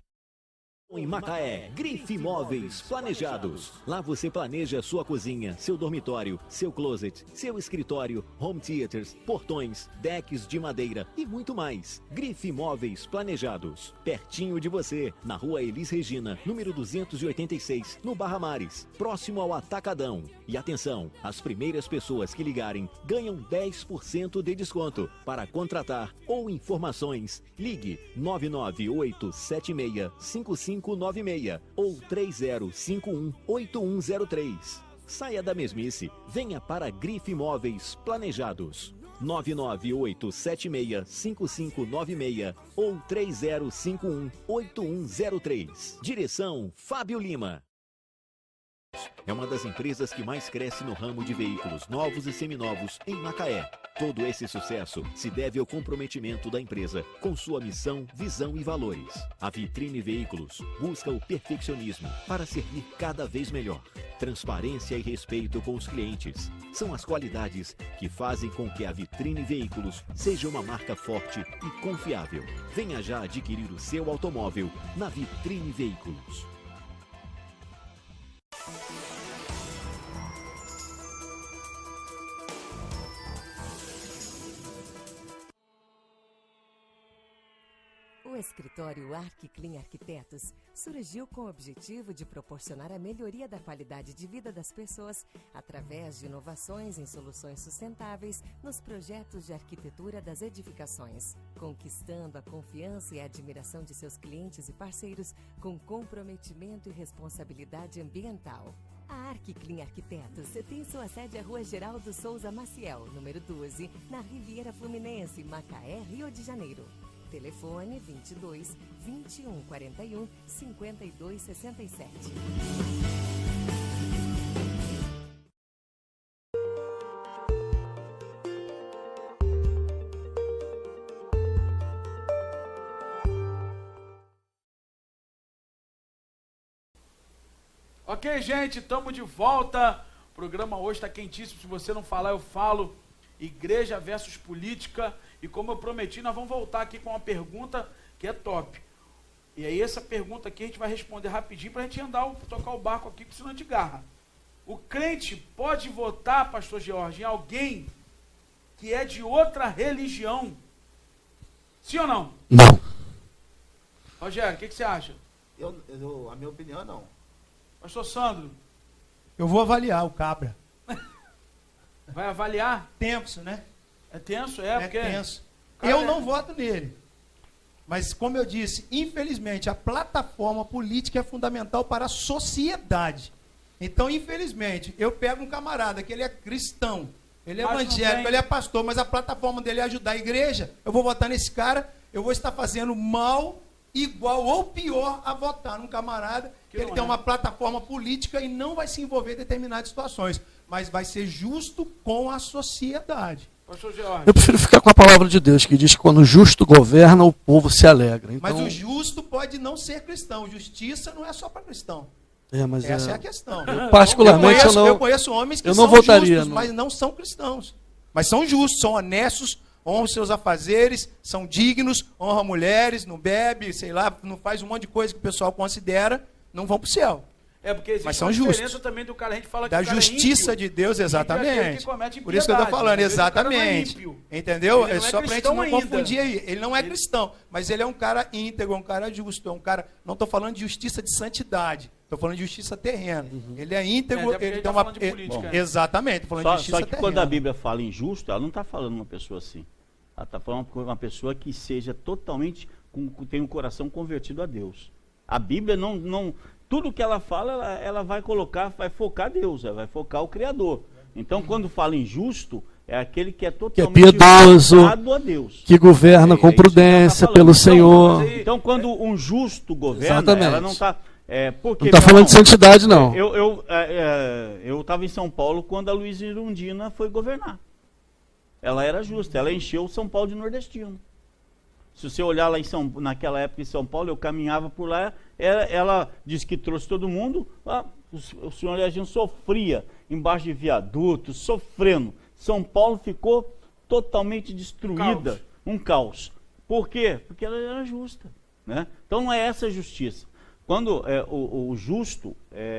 Em Macaé, Grife Móveis Planejados. Lá você planeja sua cozinha, seu dormitório, seu closet, seu escritório, home theaters, portões, decks de madeira e muito mais. Grife Móveis Planejados. Pertinho de você, na rua Elis Regina, número 286, no Barra Mares, próximo ao Atacadão. E atenção, as primeiras pessoas que ligarem ganham 10% de desconto. Para contratar ou informações, ligue 998765596 ou 3051-8103. Saia da mesmice, venha para Grife Móveis Planejados. 998765596 ou 3051-8103. Direção Fábio Lima. É uma das empresas que mais cresce no ramo de veículos novos e seminovos em Macaé. Todo esse sucesso se deve ao comprometimento da empresa com sua missão, visão e valores. A Vitrine Veículos busca o perfeccionismo para servir cada vez melhor. Transparência e respeito com os clientes são as qualidades que fazem com que a Vitrine Veículos seja uma marca forte e confiável. Venha já adquirir o seu automóvel na Vitrine Veículos. O escritório ArquiClean Arquitetos surgiu com o objetivo de proporcionar a melhoria da qualidade de vida das pessoas através de inovações em soluções sustentáveis nos projetos de arquitetura das edificações, conquistando a confiança e a admiração de seus clientes e parceiros com comprometimento e responsabilidade ambiental. A ArquiClean Arquitetos tem sua sede à Rua Geraldo Souza Maciel, número 12, na Riviera Fluminense, Macaé, Rio de Janeiro. Telefone 22 21 41 52 67. Ok, gente, estamos de volta. O programa hoje está quentíssimo. Se você não falar, eu falo. Igreja versus política. E como eu prometi, nós vamos voltar aqui com uma pergunta que é top. E aí essa pergunta aqui a gente vai responder rapidinho para a gente andar, tocar o barco aqui, porque senão a gente garra. O crente pode votar, pastor George, em alguém que é de outra religião. Sim ou não? Não. Rogério, o que você acha? A minha opinião, não. Pastor Sandro, Eu vou avaliar o cabra. vai avaliar? Tenso, né? É tenso? É, É porque... tenso. Cara, Eu não voto nele. Mas, como eu disse, infelizmente, a plataforma política é fundamental para a sociedade. Então, infelizmente, eu pego um camarada que ele é cristão, ele é Mas não evangélico, tem- ele é pastor, mas a plataforma dele é ajudar a igreja, eu vou votar nesse cara, eu vou estar fazendo mal, igual ou pior a votar num camarada que ele não tem é. uma plataforma política e não vai se envolver em determinadas situações, mas vai ser justo com a sociedade. Pastor George, Eu prefiro ficar com a palavra de Deus, que diz que quando o justo governa, o povo se alegra. Então, Mas o justo pode não ser cristão. Justiça não é só para cristão. mas Essa é a questão. particularmente, eu conheço homens que eu não são votaria, justos, não. mas não são cristãos. Mas são justos, são honestos, honram seus afazeres, são dignos, honram mulheres, não bebe, sei lá, não faz um monte de coisa que o pessoal considera, não vão para o céu. é porque existe Mas são uma justos. diferença também do cara, a gente fala que Da o cara justiça é ímpio. de Deus, Ímpio é aquele exatamente. que comete Por isso que eu estou impiedade, falando, às vezes o cara não é exatamente. ímpio. Entendeu? Ele É não é só para a gente cristão não ainda. confundir aí. Ele não é cristão, mas ele é um cara íntegro, um cara justo, é um cara. Não estou falando de justiça de santidade, estou falando de justiça terrena. Ele é íntegro, É, até porque ele ele tem tá uma. falando de política, é. Exatamente, estou falando de Só justiça que terrena. quando a Bíblia fala injusto, ela não está falando uma pessoa assim. Ela está falando com uma pessoa que seja totalmente, tem um coração convertido a Deus. A Bíblia não tudo que ela fala, ela vai colocar, vai focar Deus, ela vai focar o Criador. Então, quando fala injusto, é aquele que é totalmente piedoso, voltado a Deus. que governa É com isso que ela tá prudência falando. pelo Então, Senhor. mas aí- Então, quando um justo governa, Exatamente. ela não está... Não está falando de santidade, não. Eu estava em São Paulo quando a Luísa Irundina foi governar. Ela era justa, ela encheu São Paulo de nordestino. Se você olhar lá naquela época em São Paulo, eu caminhava por lá, ela disse que trouxe todo mundo, o senhor Leginho sofria embaixo de viadutos, sofrendo. São Paulo ficou totalmente destruída, um caos. Por quê? Porque ela era justa. Né? Então não é essa a justiça. Quando o justo,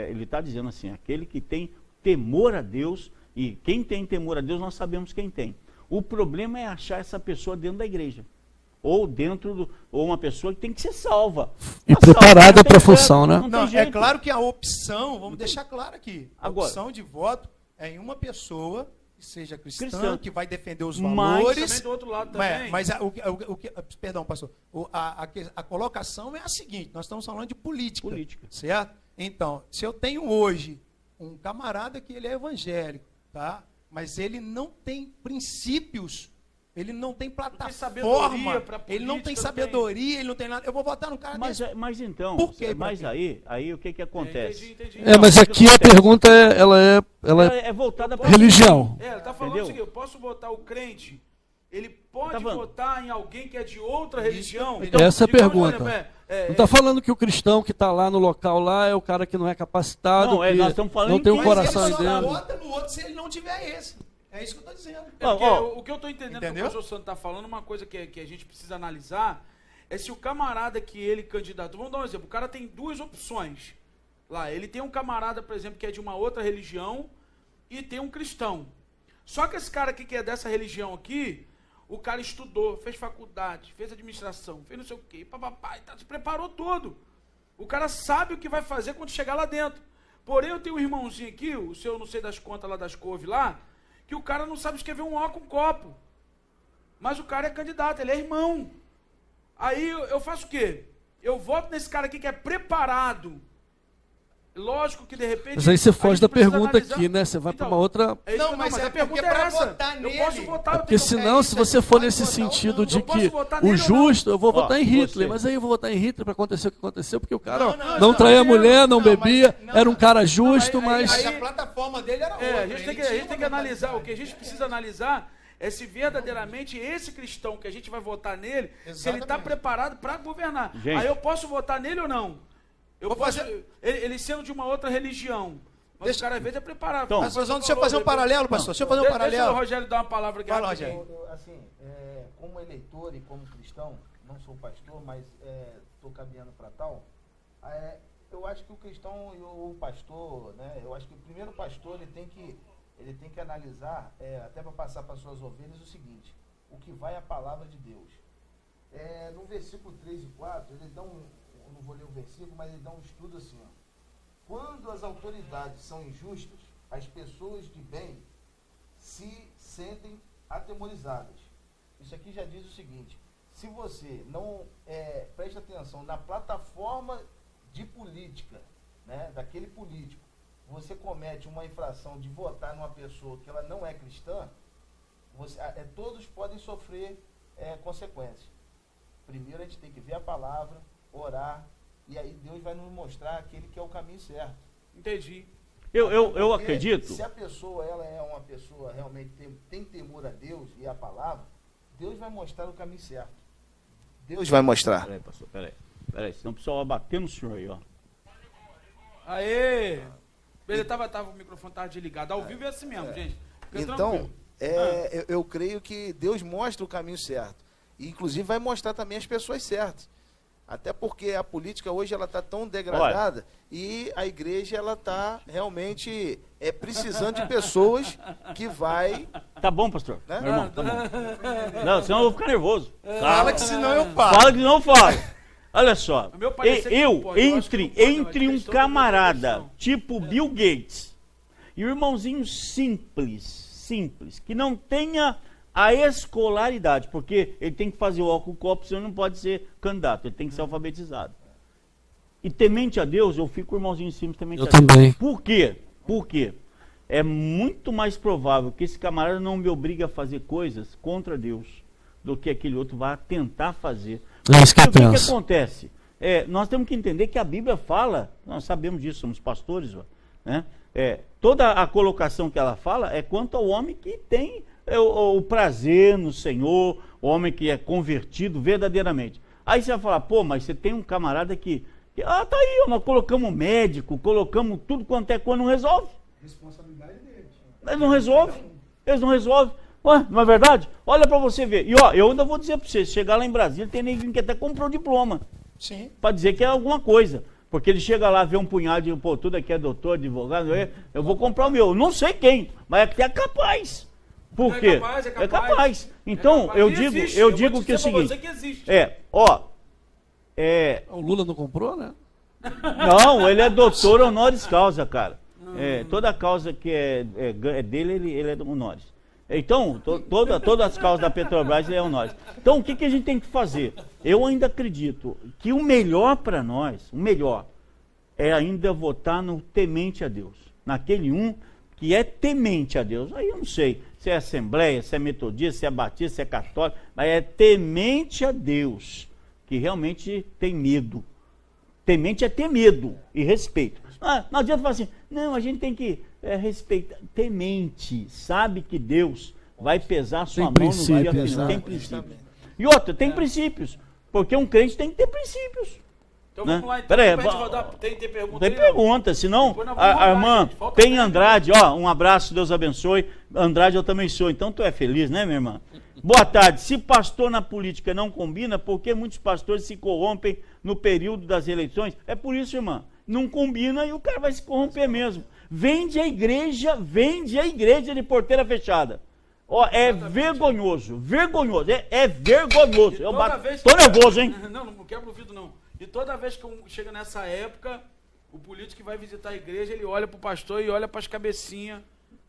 ele está dizendo assim, aquele que tem temor a Deus, e quem tem temor a Deus nós sabemos quem tem. O problema é achar essa pessoa dentro da igreja. Ou ou uma pessoa que tem que ser salva. E Tá preparada salva, para a não tem função, né? não tem Não, é jeito. claro que a opção, vamos deixar claro aqui, a Agora- opção de voto é em uma pessoa que seja cristã, que vai defender os Mas valores. também do outro lado também. Mas perdão, pastor, a colocação é a seguinte, nós estamos falando de política, certo? Então, se eu tenho hoje um camarada que ele é evangélico, tá? Mas ele não tem princípios, ele não tem plataforma, sabedoria pra ele não tem política sabedoria, ele não tem nada. Eu vou votar num cara desse. Mas então, Por quê, mas pra aí o que acontece? Entendi. Mas aqui a pergunta ela é É voltada para religião. Ele está falando Entendeu? o seguinte, eu posso votar o crente, ele pode Tá falando. votar em alguém que é de outra religião? Essa é a Igual, pergunta. por exemplo, Não está falando que o cristão que está lá no local lá é o cara que não é capacitado, Não, que nós estamos falando não em tem um quem- coração Mas aí ele só dentro. vota no outro se ele não tiver esse. É isso que eu estou dizendo. É porque Ó, o que eu estou entendendo entendeu? que o pastor Santo está falando, uma coisa que a gente precisa analisar, é se o camarada que ele candidato, vamos dar um exemplo, o cara tem duas opções lá, ele tem um camarada, por exemplo, que é de uma outra religião e tem um cristão. Só que esse cara aqui que é dessa religião aqui, o cara estudou, fez faculdade, fez administração, fez não sei o quê, papapá, se preparou todo. O cara sabe o que vai fazer quando chegar lá dentro. Porém, eu tenho um irmãozinho aqui, o seu não sei das contas lá das couves lá, que o cara não sabe escrever um O com um copo. Mas o cara é candidato, ele é irmão. Aí eu faço o quê? Eu voto nesse cara aqui que é preparado. Lógico que de repente... Mas aí você a foge gente da precisa pergunta analisar. aqui, né? Você vai para Então, uma outra. é isso que- mas é a pergunta porque é pra essa. votar Eu nele- posso votar, eu Porque tenho- senão, se você for nesse sentido de Eu posso que votar o nele ou não? justo, eu vou Ó, votar em Hitler, você. mas aí eu vou votar em Hitler para acontecer o que aconteceu, porque o cara Não, ó, não, não não, traía a não, mulher, não não, bebia, mas- era um cara justo, aí- mas. Mas a plataforma dele era outra. A gente ele tem tinha que uma analisar, o mentalidade. que a gente precisa analisar é se verdadeiramente esse cristão que a gente vai votar nele, se ele está Exatamente. preparado para governar. Gente. Aí eu posso votar nele ou não? Eu Vou posso, fazer- ele sendo de uma outra religião, mas Deixa- o cara às vezes é preparado. Então, Mas, pastor, deixa eu fazer um paralelo, pastor. Deixa eu fazer um Deixa o paralelo. Rogério dar uma palavra aqui. Fala, rapidinho. Rogério. Assim, como eleitor e como cristão, não sou pastor, mas estou caminhando para tal, Eu acho que o cristão e o pastor, né? Eu acho que o primeiro pastor ele tem que analisar, até para passar para suas ovelhas, o seguinte: o que vai à palavra de Deus. No versículo 3 e 4, ele dá eu não vou ler o versículo, mas ele dá um estudo assim, ó. Quando as autoridades são injustas, as pessoas de bem se sentem atemorizadas. Isso aqui já diz o seguinte: se você não presta atenção na plataforma de política, né, daquele político, você comete uma infração de votar numa pessoa que ela não é cristã, todos podem sofrer consequências. Primeiro a gente tem que ver a palavra, orar, e aí Deus vai nos mostrar aquele que é o caminho certo. Entendi. Eu acredito. Se a pessoa ela é uma pessoa realmente tem temor a Deus e a palavra, Deus vai mostrar o caminho certo. Deus vai mostrar. Peraí, pastor, peraí, senão o pessoal vai bater no senhor aí, ó. Aê! Ele o microfone estava desligado. Ao vivo é assim mesmo, gente. Fica então, eu creio que Deus mostra o caminho certo. E, inclusive, vai mostrar também as pessoas certas. Até porque a política hoje ela está tão degradada e a igreja ela está realmente precisando de pessoas que vai... Tá bom, pastor. Né? Meu irmão, tá bom. Não, senão eu vou ficar nervoso. Fala que senão eu falo. Fala que não falo. Olha só, entre um camarada tipo Bill Gates e um irmãozinho simples, que não tenha a escolaridade, porque ele tem que fazer o óculos copo, senão não pode ser candidato, ele tem que ser alfabetizado. E temente a Deus, eu fico com o irmãozinho simples temente a Deus. Eu também. Por quê? Porque é muito mais provável que esse camarada não me obrigue a fazer coisas contra Deus do que aquele outro vai tentar fazer. É isso que eu penso. O que acontece? Nós temos que entender que a Bíblia fala, nós sabemos disso, somos pastores, né? Toda a colocação que ela fala é quanto ao homem que tem o prazer no Senhor, o homem que é convertido verdadeiramente. Aí você vai falar, pô, mas você tem um camarada que tá aí, nós colocamos médico, colocamos tudo quanto é coisa, não resolve. Responsabilidade deles. Eles não resolvem. Ué, não é verdade? Olha para você ver. E ó, eu ainda vou dizer para você, se chegar lá em Brasília, tem ninguém que até comprou diploma. Sim. Para dizer que é alguma coisa. Porque ele chega lá, vê um punhado de, pô, tudo aqui é doutor, advogado, eu vou comprar o meu. Eu não sei quem, mas é capaz. Por quê? É capaz. Então, eu digo que é o seguinte. O Lula não comprou, né? Não, ele é doutor honoris causa, cara. Toda causa que é dele, ele é honoris. Então, todas as causas da Petrobras ele é honoris. Então, o que a gente tem que fazer? Eu ainda acredito que o melhor para nós, é ainda votar no temente a Deus. Naquele que é temente a Deus. Aí eu não sei se é Assembleia, se é Metodista, se é Batista, se é Católico, mas é temente a Deus, que realmente tem medo. Temente é ter medo e respeito. Não adianta falar assim, não, a gente tem que respeitar. Temente, sabe que Deus vai pesar sua mão no dia final. Tem princípios. E outra, tem princípios. Porque um crente tem que ter princípios. Então né? vamos lá, então. Peraí, tem pergunta? Tem pergunta, senão a irmã tem Andrade, um abraço, Deus abençoe. Andrade eu também sou, então tu é feliz, né, minha irmã? Boa tarde. Se pastor na política não combina, por que muitos pastores se corrompem no período das eleições? É por isso, irmã. Não combina e o cara vai se corromper mesmo. Vende a igreja de porteira fechada. Vergonhoso. É vergonhoso. Tô nervoso, hein? Não quebra o vidro, não. E toda vez que chega nessa época, o político que vai visitar a igreja, ele olha para o pastor e olha para as cabecinhas,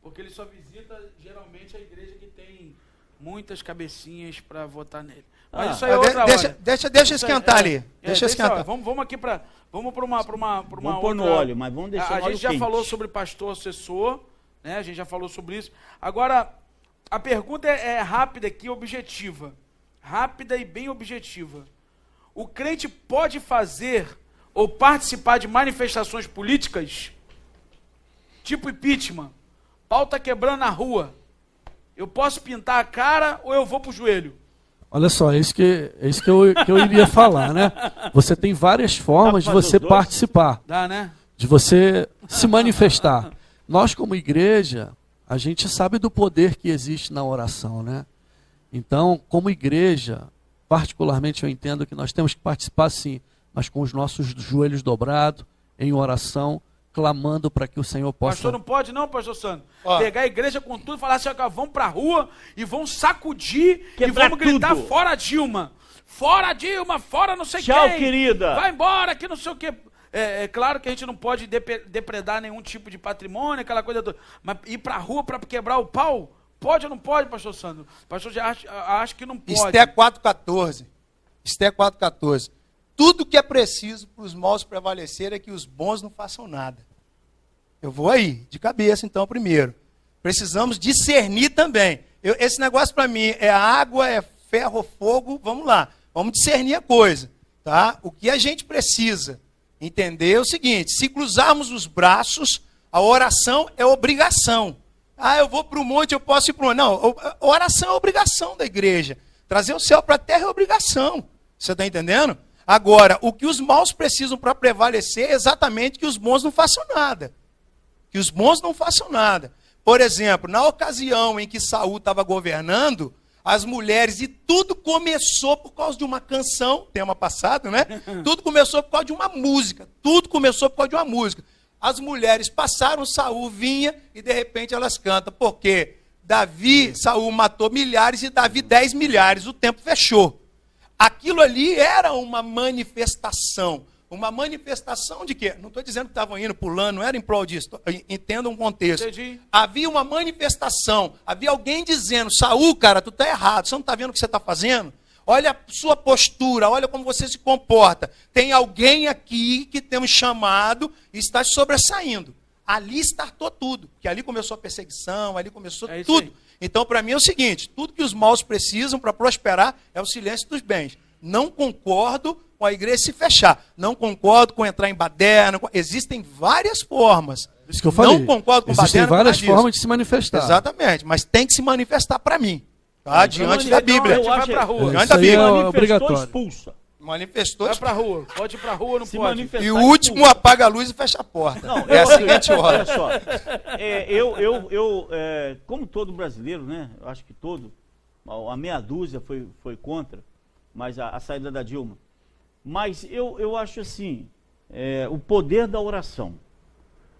porque ele só visita, geralmente, a igreja que tem muitas cabecinhas para votar nele. Mas isso aí é outra hora. Deixa esquentar ali. Deixa esquentar. Vamos aqui para uma vamos pôr no óleo, mas vamos deixar no óleo quente. A gente já quente. falou sobre pastor assessor, né? A gente já falou sobre isso. Agora, a pergunta é rápida aqui, objetiva. Rápida e bem objetiva. O crente pode fazer ou participar de manifestações políticas? Tipo impeachment. Pau tá quebrando na rua. Eu posso pintar a cara ou eu vou pro joelho? Olha só, é isso que eu iria falar, né? Você tem várias formas de você participar. Dá, né? De você se manifestar. Nós, como igreja, a gente sabe do poder que existe na oração, né? Então, como igreja, particularmente eu entendo que nós temos que participar sim, mas com os nossos joelhos dobrados, em oração, clamando para que o Senhor possa... Pastor, não pode não, pastor Sandro. Ó. Pegar a igreja com tudo e falar assim, ó, vamos pra rua e vão sacudir Quebrar e vamos gritar tudo. fora Dilma. Fora Dilma, fora não sei Tchau, quem. querida. Vai embora, que não sei o quê. É claro que a gente não pode depredar nenhum tipo de patrimônio, aquela coisa toda. Mas ir pra rua para quebrar o pau, pode ou não pode, pastor Sandro? Pastor já acha que não pode. Esté 4,14. Esté 4,14. Tudo que é preciso para os maus prevalecer é que os bons não façam nada. Eu vou aí, de cabeça então, primeiro. Precisamos discernir também. Esse negócio para mim é água, é ferro, fogo, vamos lá. Vamos discernir a coisa. Tá? O que a gente precisa entender é o seguinte, se cruzarmos os braços, a oração é obrigação. Ah, eu vou para o monte, eu posso ir para o monte. Não, a oração é obrigação da igreja. Trazer o céu para a terra é obrigação. Você está entendendo? Agora, o que os maus precisam para prevalecer é exatamente que os bons não façam nada. Que os bons não façam nada. Por exemplo, na ocasião em que Saul estava governando, as mulheres, e tudo começou por causa de uma canção, tema passado, né? Tudo começou por causa de uma música. Tudo começou por causa de uma música. As mulheres passaram, Saul vinha e de repente elas cantam. Porque Saul matou milhares e Davi 10 milhares. O tempo fechou. Aquilo ali era uma manifestação. Uma manifestação de quê? Não estou dizendo que estavam indo pulando, não era em prol disso. Entenda um contexto. Entendi. Havia uma manifestação. Havia alguém dizendo, Saul, cara, tu está errado. Você não está vendo o que você está fazendo? Olha a sua postura, olha como você se comporta. Tem alguém aqui que tem um chamado e está sobressaindo. Ali startou tudo. Porque ali começou a perseguição, ali começou tudo. Aí. Então, para mim é o seguinte, tudo que os maus precisam para prosperar é o silêncio dos bens. Não concordo com a igreja se fechar. Não concordo com entrar em baderna. Existem várias formas. Isso que eu falei. Não concordo com Existem baderna. várias por causa formas disso. de se manifestar. Exatamente, mas tem que se manifestar para mim. Tá? Diante da Bíblia. Então, vai pra rua. Diante Isso da aí Bíblia. é Manifestou, obrigatório. expulsa. Manifestou. Vai pra rua. Pode ir pra rua ou não Se pode? manifestar, E o último expulsa. apaga a luz e fecha a porta. Não, É a seguinte hora. Olha só, como todo brasileiro, né? Eu acho que a meia dúzia foi contra, mas a saída da Dilma. Mas eu acho assim, o poder da oração.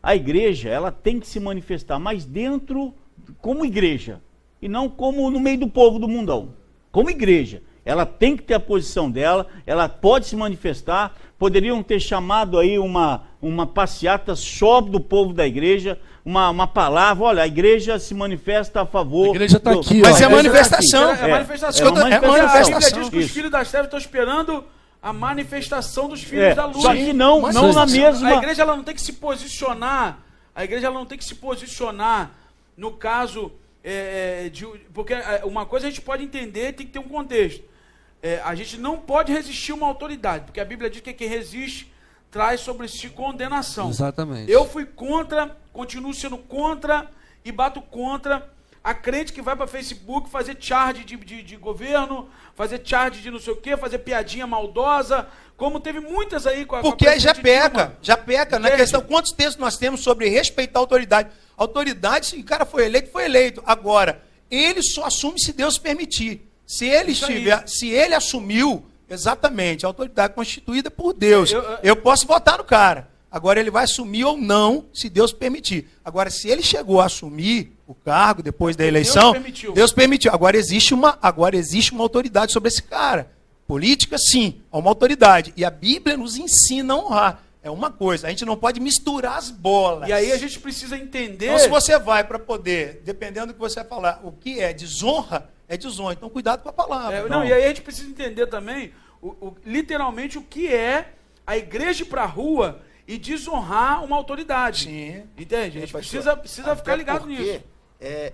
A igreja, ela tem que se manifestar mais dentro, como igreja, e não como no meio do povo do mundão. Como igreja. Ela tem que ter a posição dela, ela pode se manifestar. Poderiam ter chamado aí uma passeata só do povo da igreja, uma palavra, olha, a igreja se manifesta a favor... A igreja está aqui, Mas ó. é manifestação. É manifestação. É uma A Bíblia manifestação. diz que os Isso. filhos das trevas estão esperando a manifestação dos filhos da luz. Só que não na mesma... A igreja ela não tem que se posicionar. A igreja ela não tem que se posicionar no caso porque uma coisa a gente pode entender, tem que ter um contexto. A gente não pode resistir uma autoridade, porque a Bíblia diz que quem resiste traz sobre si condenação. Exatamente. Eu fui contra, continuo sendo contra e bato contra a crente que vai para Facebook fazer charge de governo, fazer charge de não sei o quê, fazer piadinha maldosa, como teve muitas aí com a Porque com a já presidente peca, Dilma. na Entende? questão, quantos textos nós temos sobre respeitar a autoridade? Autoridade, se o cara foi eleito. Agora, ele só assume se Deus permitir. Se ele assumiu, exatamente, a autoridade constituída por Deus, eu posso votar no cara. Agora ele vai assumir ou não, se Deus permitir. Agora, se ele chegou a assumir o cargo depois da eleição, Deus permitiu. Agora existe uma autoridade sobre esse cara. Política, sim, há uma autoridade. E a Bíblia nos ensina a honrar. É uma coisa, a gente não pode misturar as bolas. E aí a gente precisa entender... Então, se você vai para poder, dependendo do que você vai falar, o que é desonra, é desonra. Então, cuidado com a palavra. E aí a gente precisa entender também, literalmente, o que é a igreja ir para a rua e desonrar uma autoridade. Sim. Entende? A gente pastor, precisa ficar ligado porque, nisso.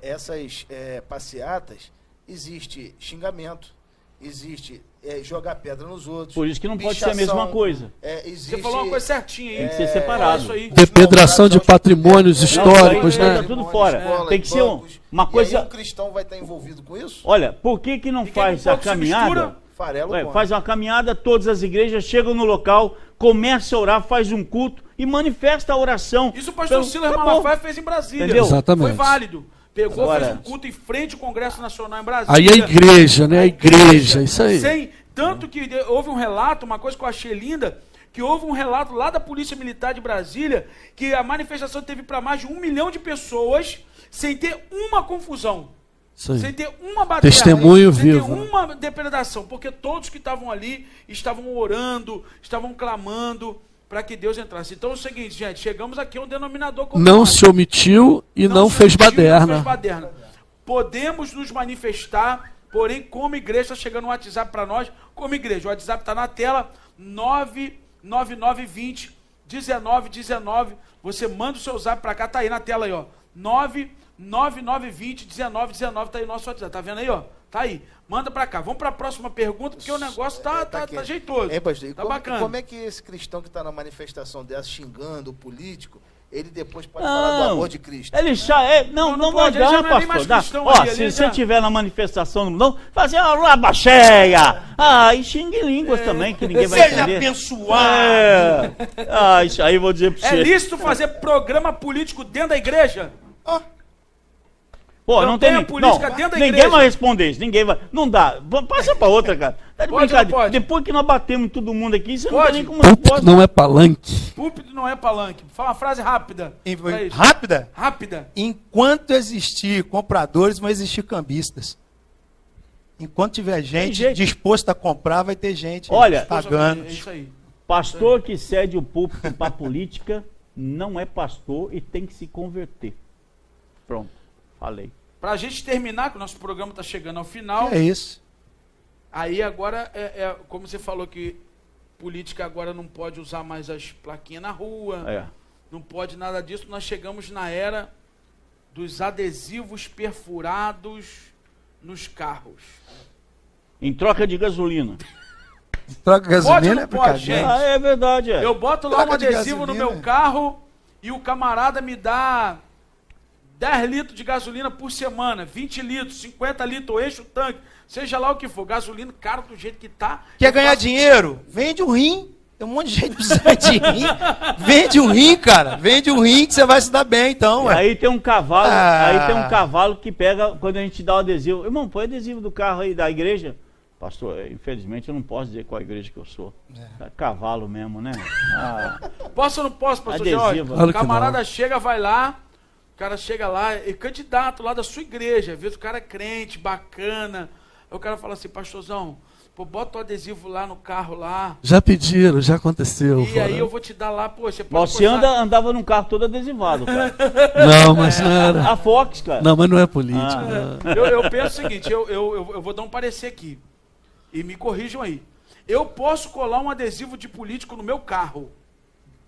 Essas passeatas, existe xingamento, existe jogar pedra nos outros. Por isso que não pode ser a mesma coisa. Existe, Você falou uma coisa certinha aí. Tem que ser separado. Isso aí. Depredação de patrimônios históricos, Não, né? tá tudo fora. Tem que ser uma coisa... E aí um cristão vai estar envolvido com isso? Olha, por que não faz a caminhada? Farelo Faz uma caminhada, todas as igrejas chegam no local, começa a orar, faz um culto e manifesta a oração. Isso o pastor Silas Malafaia fez em Brasília. Entendeu? Exatamente. Foi válido. Pegou, Agora, fez um culto em frente ao Congresso Nacional em Brasília. Aí a igreja, né? A igreja, isso aí. Tanto que houve um relato, uma coisa que eu achei linda, que houve um relato lá da Polícia Militar de Brasília que a manifestação teve para mais de 1 milhão de pessoas sem ter uma confusão. Sem ter uma batalha, testemunho sem vivo, ter uma depredação, porque todos que estavam ali estavam orando, estavam clamando para que Deus entrasse. Então é o seguinte, gente, chegamos aqui a um denominador comum. Não se omitiu e não fez baderna. Podemos nos manifestar, porém, como igreja, está chegando um WhatsApp para nós, como igreja, o WhatsApp está na tela, 99920 1919, você manda o seu zap para cá, tá aí na tela aí, ó, 99920 1919, tá aí o nosso WhatsApp, tá vendo aí, ó? Tá aí, manda pra cá. Vamos pra próxima pergunta, porque o negócio tá jeitoso. Pastor, tá bacana. Como é que esse cristão que tá na manifestação dessa, xingando o político, ele depois pode falar do amor de Cristo? Ele não pode, dá, ele já não é nem pastor. mais cristão Ó, ali, se ele você já- estiver na manifestação, não, fazer uma laba cheia. E xingue em línguas também, que ninguém vai Seja entender. abençoado. Isso aí eu vou dizer pra É você. lícito fazer programa político dentro da igreja? Pô, Não não tem tem a nem- política não, dentro da ninguém igreja. vai responder isso, ninguém vai. Não dá. Passa pra outra, cara. Tá de Pode ou não brincadeira. pode? Depois que nós batemos em todo mundo aqui, você não Pode? tem nem como Púlpito resposta. não é palanque. Púlpito não é palanque. Fala uma frase rápida. pra isso. Rápida? Rápida. Enquanto existir compradores, vão existir cambistas. Enquanto tiver gente jeito. disposta a comprar, vai ter gente Olha, pagando. É isso aí. Pastor que cede o púlpito pra política não é pastor e tem que se converter. Pronto, falei. Pra gente terminar, que o nosso programa tá chegando ao final. É isso. Aí agora, como você falou que política agora não pode usar mais as plaquinhas na rua, É. não pode nada disso, nós chegamos na era dos adesivos perfurados nos carros. Em troca de gasolina. Troca Pode ou gasolina não é pode, brincadeira. gente? É verdade. Eu boto lá um Troca de adesivo no gasolina. meu carro e o camarada me dá 10 litros de gasolina por semana, 20 litros, 50 litros, eu encho o tanque, seja lá o que for, gasolina caro do jeito que tá. Quer Eu ganhar faço- dinheiro? Vende um rim. Tem um monte de gente precisando de rim. Vende um rim, cara. Vende um rim que você vai se dar bem, então. Ué. Aí tem um cavalo, Ah. aí tem um cavalo que pega quando a gente dá o adesivo. Irmão, põe adesivo do carro aí da igreja. Pastor, infelizmente eu não posso dizer qual igreja que eu sou. É cavalo mesmo, né? Posso ou não posso, pastor Adesivo. Jorge? Claro O que camarada não. chega, vai lá, o cara chega lá, é candidato lá da sua igreja, às vezes o cara é crente, bacana, aí o cara fala assim, pastorzão, pô, bota o adesivo lá no carro lá, Já pediram, já aconteceu. e fora. aí eu vou te dar lá, pô, você pode Mas você postar- andava num carro todo adesivado, cara. Não, mas não era. A Fox, cara. Não, mas não é política. Ah. Eu penso o seguinte, eu vou dar um parecer aqui, e me corrijam aí. Eu posso colar um adesivo de político no meu carro,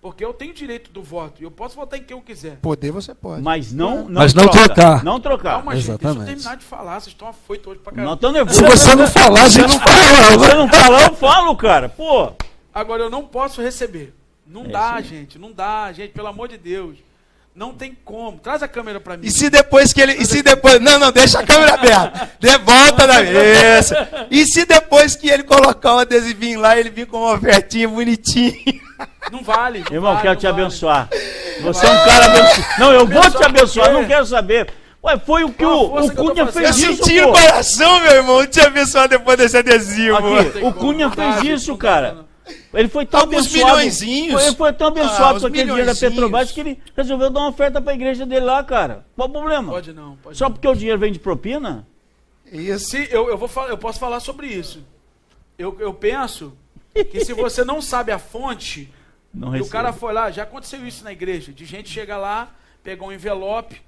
porque eu tenho direito do voto, e eu posso votar em quem eu quiser. Poder você pode. Mas não trocar. trocar. Não trocar. Calma, gente, deixa eu Exatamente. terminar de falar, vocês estão afoitos hoje pra Não caramba. tô nervoso. Se você não falar, a gente fala. Você não fala, eu falo, cara. Pô. Agora, eu não posso receber. Não dá, sim. gente, não dá, gente, pelo amor de Deus. Não tem como. Traz a câmera pra mim. E se depois que ele. E se depois. Não, deixa a câmera aberta. De volta da mesa. E se depois que ele colocar um adesivinho lá, ele vir com uma ofertinha bonitinha. Não vale. Não Irmão, vale, quero não te vale. abençoar. Você é um cara abençoado. Não, eu vou te Abençoar abençoar, por quê? não quero saber. Ué, foi o que Qual a o força que eu tô Cunha fazendo? fez Eu isso, senti pô. no coração, meu irmão, te abençoar depois desse adesivo. Aqui, tem o como. Cunha Não fez dá, isso, não dá, cara. não. Ele foi tão Alguns abençoado. milhõezinhos. Ele foi tão abençoado os com aquele dinheiro da milhõezinhos. Petrobras que ele resolveu dar uma oferta pra igreja dele lá, cara. Qual o problema? Pode não, pode Só não. porque o dinheiro vem de propina? Isso. Se, eu posso falar sobre isso. Eu penso que se você não sabe a fonte, Não e o recebo. cara foi lá, já aconteceu isso na igreja, de gente chegar lá, pegar um envelope,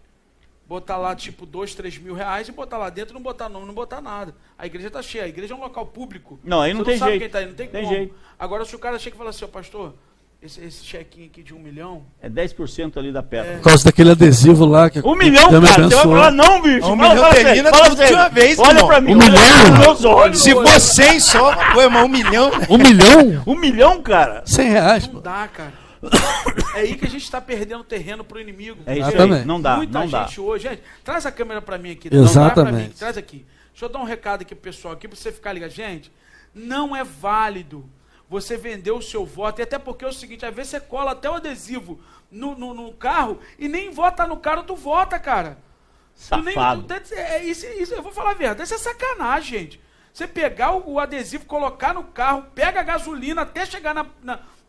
botar lá tipo 2, 3 mil reais e botar lá dentro, não botar nome, não botar nada. A igreja tá cheia, a igreja é um local público. Não, aí não Você tem sabe jeito. quem tá aí, não tem, Tem como. jeito. Agora se o cara chega e fala assim, ó pastor, esse chequinho aqui de 1 milhão, É 10% ali da Petro. Por causa daquele adesivo lá que 1 milhão, Deus me cara. Você vai abençoou. falar não, bicho. 1 Fala, milhão fala termina sério, fala tudo de sério. uma vez, Olha irmão. pra mim. 1 olha milhão? nos meus olhos. Se for 100 só, pô, irmão, 1 milhão. 1 milhão? 1 milhão, cara. 100 reais, não pô. dá, cara. É aí que a gente está perdendo terreno pro inimigo. É isso Exatamente. aí. Não dá, Muita não dá. gente hoje, gente, traz a câmera para mim aqui. Exatamente. Não dá pra mim, traz aqui. Deixa eu dar um recado aqui pro pessoal aqui, para você ficar ligado. Gente, não é válido você vender o seu voto, e até porque é o seguinte, às vezes você cola até o adesivo no carro e nem vota no carro, tu vota, cara. Safado. Isso, eu vou falar a verdade, isso é sacanagem, gente. Você pegar o adesivo, colocar no carro, pega a gasolina até chegar na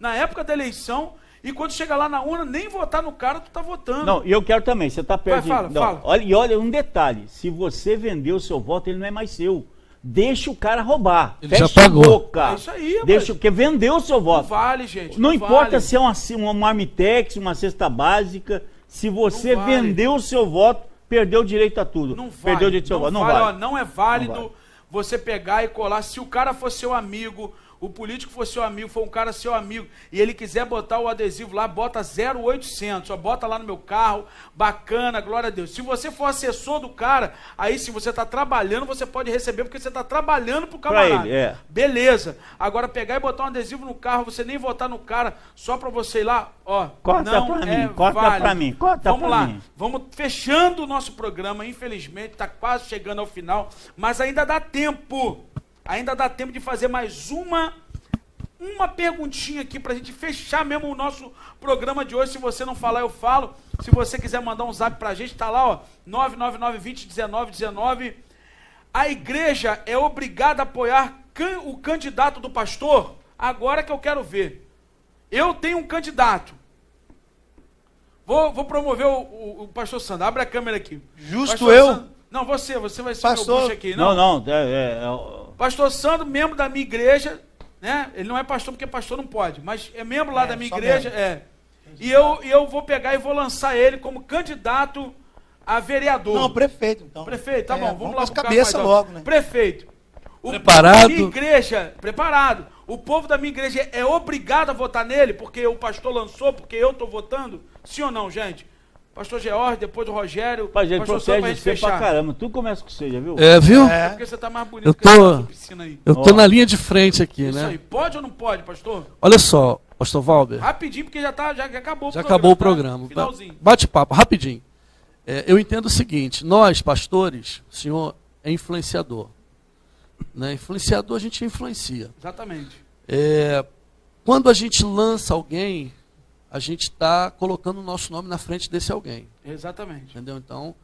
na época da eleição, e quando chega lá na urna, nem votar no cara, tu tá votando. Não, e eu quero também, você tá perto Vai, fala. Olha um detalhe, se você vendeu o seu voto, ele não é mais seu. Deixa o cara roubar. Ele já pagou. A boca. É isso aí, Deixa, porque vendeu o seu voto. Não vale, gente. Não importa vale. se é uma marmitex, uma cesta básica, se você Não vale. vendeu o seu voto, perdeu o direito a tudo. Não vale. Perdeu o direito ao seu voto. Não vale. vale. Ó, não é válido Não vale. você pegar e colar. Se o cara for seu amigo, o político for seu amigo, for um cara seu amigo, e ele quiser botar o adesivo lá, bota 0,800, ó, bota lá no meu carro, bacana, glória a Deus. Se você for assessor do cara, aí se você está trabalhando, você pode receber, porque você está trabalhando pro camarada. ele, é. Beleza. Agora pegar e botar um adesivo no carro, você nem votar no cara, só para você ir lá, ó, Corta não pra é mim, corta válido. pra mim, corta Vamos pra lá, mim. vamos fechando o nosso programa, infelizmente, está quase chegando ao final, mas ainda dá tempo. Ainda dá tempo de fazer mais uma perguntinha aqui pra gente fechar mesmo o nosso programa de hoje. Se você não falar, eu falo. Se você quiser mandar um zap pra gente, tá lá, ó, 999201919. A igreja é obrigada a apoiar o candidato do pastor? Agora que eu quero ver. Eu tenho um candidato. Vou promover o pastor Sandro. Abre a câmera aqui. Justo Pastor eu? Sandro, não, você vai ser Pastor. meu bucho aqui. Não. Pastor Sandro, membro da minha igreja, né? Ele não é pastor porque pastor não pode, mas é membro lá da minha só igreja, E eu vou pegar e vou lançar ele como candidato a vereador. Não, prefeito, então. Prefeito, tá bom, vamos lá com as pro cargo cabeça mais logo, alto. né? Prefeito. O Preparado. povo da minha igreja, preparado. O povo da minha igreja é obrigado a votar nele porque o pastor lançou, porque eu estou votando? Sim ou não, gente? Pastor George, depois do Rogério. Pai, gente, pastor Sandro, protege você pra caramba. Tudo começa com você, já viu? Viu? É porque você tá mais bonito Eu que essa tô, piscina aí. eu tô na linha de frente aqui, Isso né? aí. Pode ou não pode, pastor? Olha só, pastor Valber. Rapidinho, porque já acabou o Já programa. acabou o tá? programa. Finalzinho. Bate-papo, rapidinho. Eu entendo o seguinte, nós, pastores, o senhor é influenciador. Né? Influenciador a gente influencia. Exatamente. Quando a gente lança alguém, a gente está colocando o nosso nome na frente desse alguém. Exatamente. Entendeu? Então,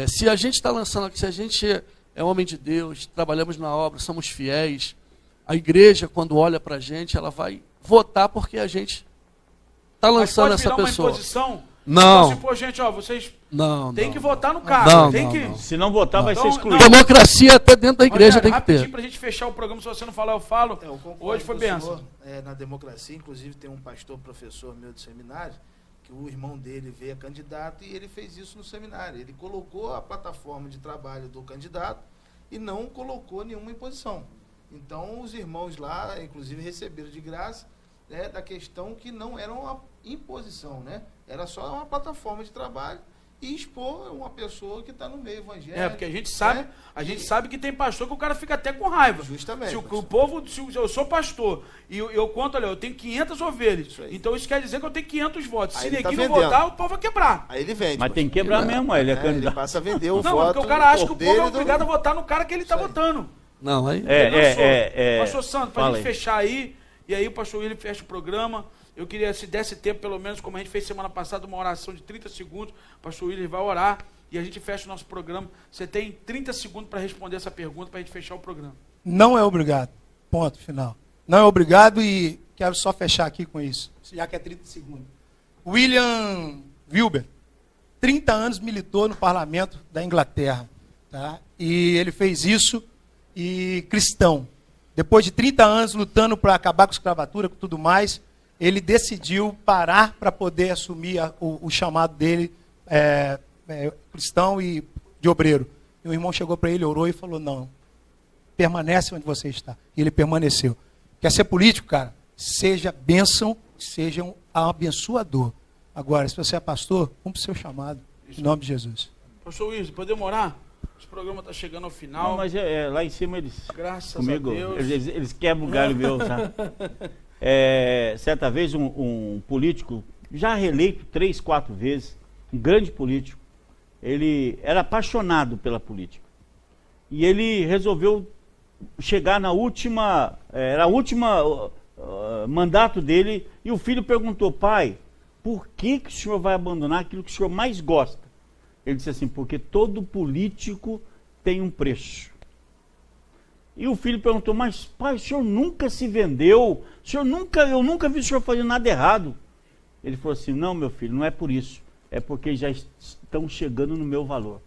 se a gente está lançando aqui, se a gente é homem de Deus, trabalhamos na obra, somos fiéis, a igreja, quando olha para a gente, ela vai votar porque a gente está lançando Mas pode essa virar pessoa. uma imposição? Não. Então, assim, pô, gente, ó, vocês Não, têm não. que votar no cara. Não, tem não, que... não. Se não votar, vai ser Então, excluído. não. Democracia até dentro da igreja Rogério, tem que rapidinho ter. pra gente fechar o programa, se você não falar, eu falo. Eu concordo Hoje foi com o benção. senhor, na democracia, inclusive tem um pastor, professor meu de seminário, que o irmão dele veio candidato e ele fez isso no seminário. Ele colocou a plataforma de trabalho do candidato e não colocou nenhuma imposição. Então, os irmãos lá, inclusive, receberam de graça, né, da questão que não era uma imposição, né? Era só uma plataforma de trabalho e expor uma pessoa que está no meio evangélico. Porque a gente sabe, né? sabe que tem pastor que o cara fica até com raiva. Justamente, Se o pastor. povo, se eu sou pastor e eu conto, olha, eu tenho 500 ovelhas. Isso aí. Então isso quer dizer que eu tenho 500 votos. Aí Se ele tá ninguém não vendendo. votar, o povo vai quebrar. Aí ele vende. Mas tem que pastor. quebrar mesmo, ele é Ele candidato. passa a vender o Não, voto. porque o cara acha que o povo é dele do- obrigado a votar no cara que ele está votando. Não, aí. Pastor Santo, para a Fala gente aí. fechar aí, e aí o pastor William fecha o programa. Eu queria, se desse tempo, pelo menos, como a gente fez semana passada, uma oração de 30 segundos. O pastor William vai orar e a gente fecha o nosso programa. Você tem 30 segundos para responder essa pergunta para a gente fechar o programa. Não é obrigado. Ponto final. Não é obrigado e quero só fechar aqui com isso, já que é 30 segundos. William Wilber, 30 anos militou no parlamento da Inglaterra. Tá? E ele fez isso e cristão. Depois de 30 anos lutando para acabar com a escravatura, com tudo mais, ele decidiu parar para poder assumir o chamado dele, cristão e de obreiro. E o irmão chegou para ele, orou e falou, não, permanece onde você está. E ele permaneceu. Quer ser político, cara? Seja bênção, seja um abençoador. Agora, se você é pastor, cumpre o seu chamado. Em nome de Jesus. Pastor Wilson, podemos orar? Esse programa está chegando ao final. Não, mas lá em cima eles... Graças comigo, a Deus. eles quebram o galho meu, tá? Certa vez um político, já reeleito 3, 4 vezes, um grande político, ele era apaixonado pela política. E ele resolveu chegar na última, era a última mandato dele, e o filho perguntou, pai, por que o senhor vai abandonar aquilo que o senhor mais gosta? Ele disse assim, porque todo político tem um preço. E o filho perguntou, mas pai, o senhor nunca se vendeu? Eu nunca vi o senhor fazer nada errado. Ele falou assim, não, meu filho, não é por isso. É porque já estão chegando no meu valor.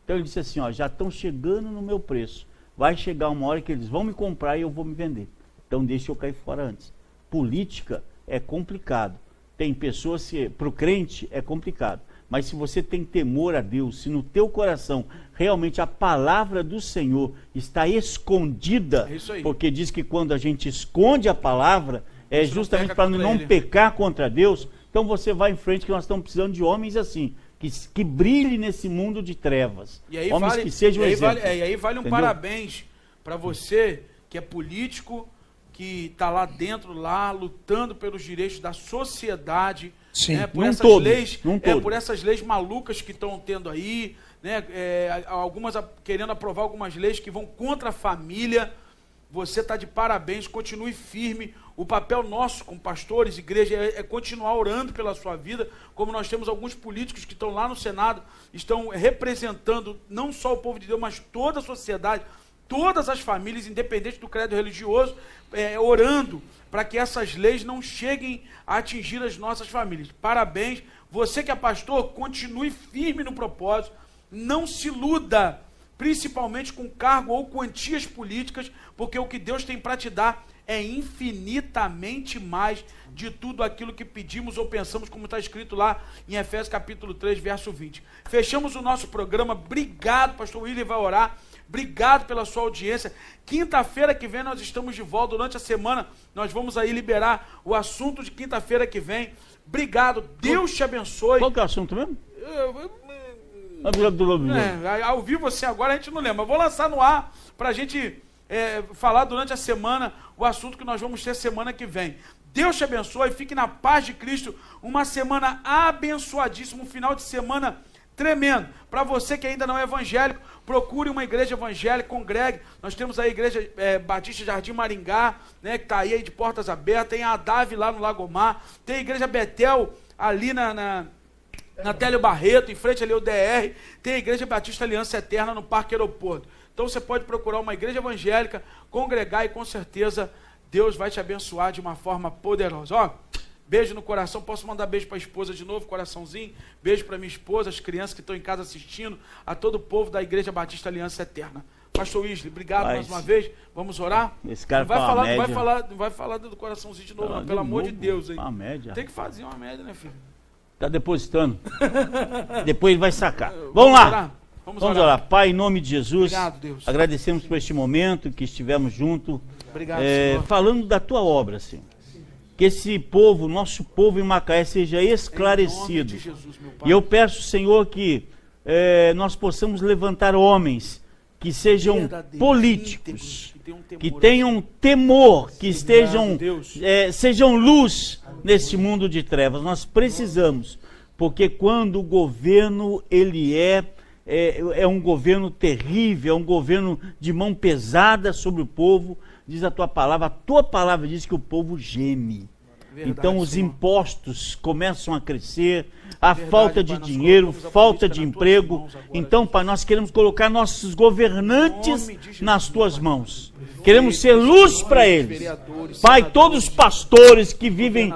Então ele disse assim, ó, já estão chegando no meu preço. Vai chegar uma hora que eles vão me comprar e eu vou me vender. Então deixa eu cair fora antes. Política é complicado. Tem pessoas que, para o crente, é complicado. Mas se você tem temor a Deus, se no teu coração realmente a palavra do Senhor está escondida, porque diz que quando a gente esconde a palavra, é justamente para não pecar contra Deus, então você vai em frente, que nós estamos precisando de homens assim, que brilhem nesse mundo de trevas. E aí homens que sejam exemplos. E aí vale um parabéns para você, que é político, que está lá dentro, lá lutando pelos direitos da sociedade, né, por por essas leis malucas que estão tendo aí, né, algumas querendo aprovar algumas leis que vão contra a família. Você está de parabéns, continue firme. O papel nosso como pastores, igreja, é continuar orando pela sua vida, como nós temos alguns políticos que estão lá no Senado, estão representando não só o povo de Deus, mas toda a sociedade, todas as famílias, independente do credo religioso, orando para que essas leis não cheguem a atingir as nossas famílias. Parabéns. Você que é pastor, continue firme no propósito, não se iluda, principalmente com cargo ou quantias políticas, porque o que Deus tem para te dar é infinitamente mais de tudo aquilo que pedimos ou pensamos, como está escrito lá em Efésios capítulo 3, verso 20. Fechamos o nosso programa. Obrigado, pastor William vai orar. Obrigado pela sua audiência. Quinta-feira que vem nós estamos de volta. Durante a semana nós vamos aí liberar o assunto de quinta-feira que vem. Obrigado. Deus te abençoe. Qual que é o assunto mesmo? Ao vivo assim agora a gente não lembra. Eu vou lançar no ar para a gente falar durante a semana o assunto que nós vamos ter semana que vem. Deus te abençoe. Fique na paz de Cristo. Uma semana abençoadíssima. Um final de semana tremendo. Para você que ainda não é evangélico, procure uma igreja evangélica, congregue. Nós temos a igreja Batista Jardim Maringá, né, que está aí de portas abertas. Tem a Adave lá no Lagomar. Tem a igreja Betel ali na Télio Barreto, em frente ali ao DR. Tem a igreja Batista Aliança Eterna no Parque Aeroporto. Então você pode procurar uma igreja evangélica, congregar e com certeza Deus vai te abençoar de uma forma poderosa. Ó, beijo no coração. Posso mandar beijo para a esposa de novo, coraçãozinho? Beijo para minha esposa, as crianças que estão em casa assistindo, a todo o povo da Igreja Batista Aliança Eterna. Pastor Wesley, obrigado mais uma vez. Vamos orar? Esse cara não vai falar do coraçãozinho de novo, não, pelo amor de Deus. Hein? Uma média. Tem que fazer uma média, né, filho? Está depositando. Depois ele vai sacar. Vamos lá. Orar. Vamos orar. Pai, em nome de Jesus, obrigado, Deus. Agradecemos por este momento que estivemos juntos, obrigado, Senhor. Falando da tua obra, Senhor. Que esse povo, nosso povo em Macaé, seja esclarecido. Em nome de Jesus, meu Pai. E eu peço, Senhor, que nós possamos levantar homens que sejam políticos, que tenham temor, que sejam luz nesse mundo de trevas. Nós precisamos, porque quando o governo ele é um governo terrível, é um governo de mão pesada sobre o povo, diz a tua palavra diz que o povo geme. Verdade, então os impostos começam a crescer, a falta de dinheiro, falta de emprego. Então, Pai, nós queremos colocar nossos governantes nas tuas mãos. Queremos ser luz para eles. Pai, todos os pastores que vivem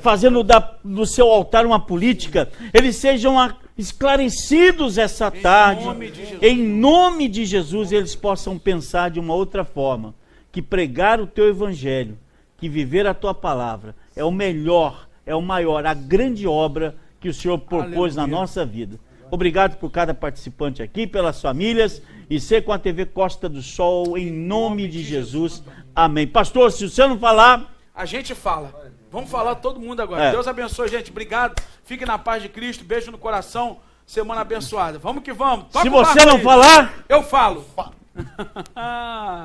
fazendo do seu altar uma política, eles sejam esclarecidos essa tarde. Em nome de Jesus, eles possam pensar de uma outra forma. Que pregar o teu evangelho, que viver a tua palavra é o melhor, é o maior, a grande obra que o Senhor propôs na nossa vida. Obrigado por cada participante aqui, pelas famílias, e ser com a TV Costa do Sol, em nome de Jesus. Amém. Pastor, se você não falar... A gente fala. Vamos falar todo mundo agora. Deus abençoe, gente. Obrigado. Fique na paz de Cristo. Beijo no coração. Semana abençoada. Vamos que vamos. Toca se você não falar... Eu falo.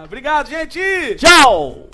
Obrigado, gente. Tchau.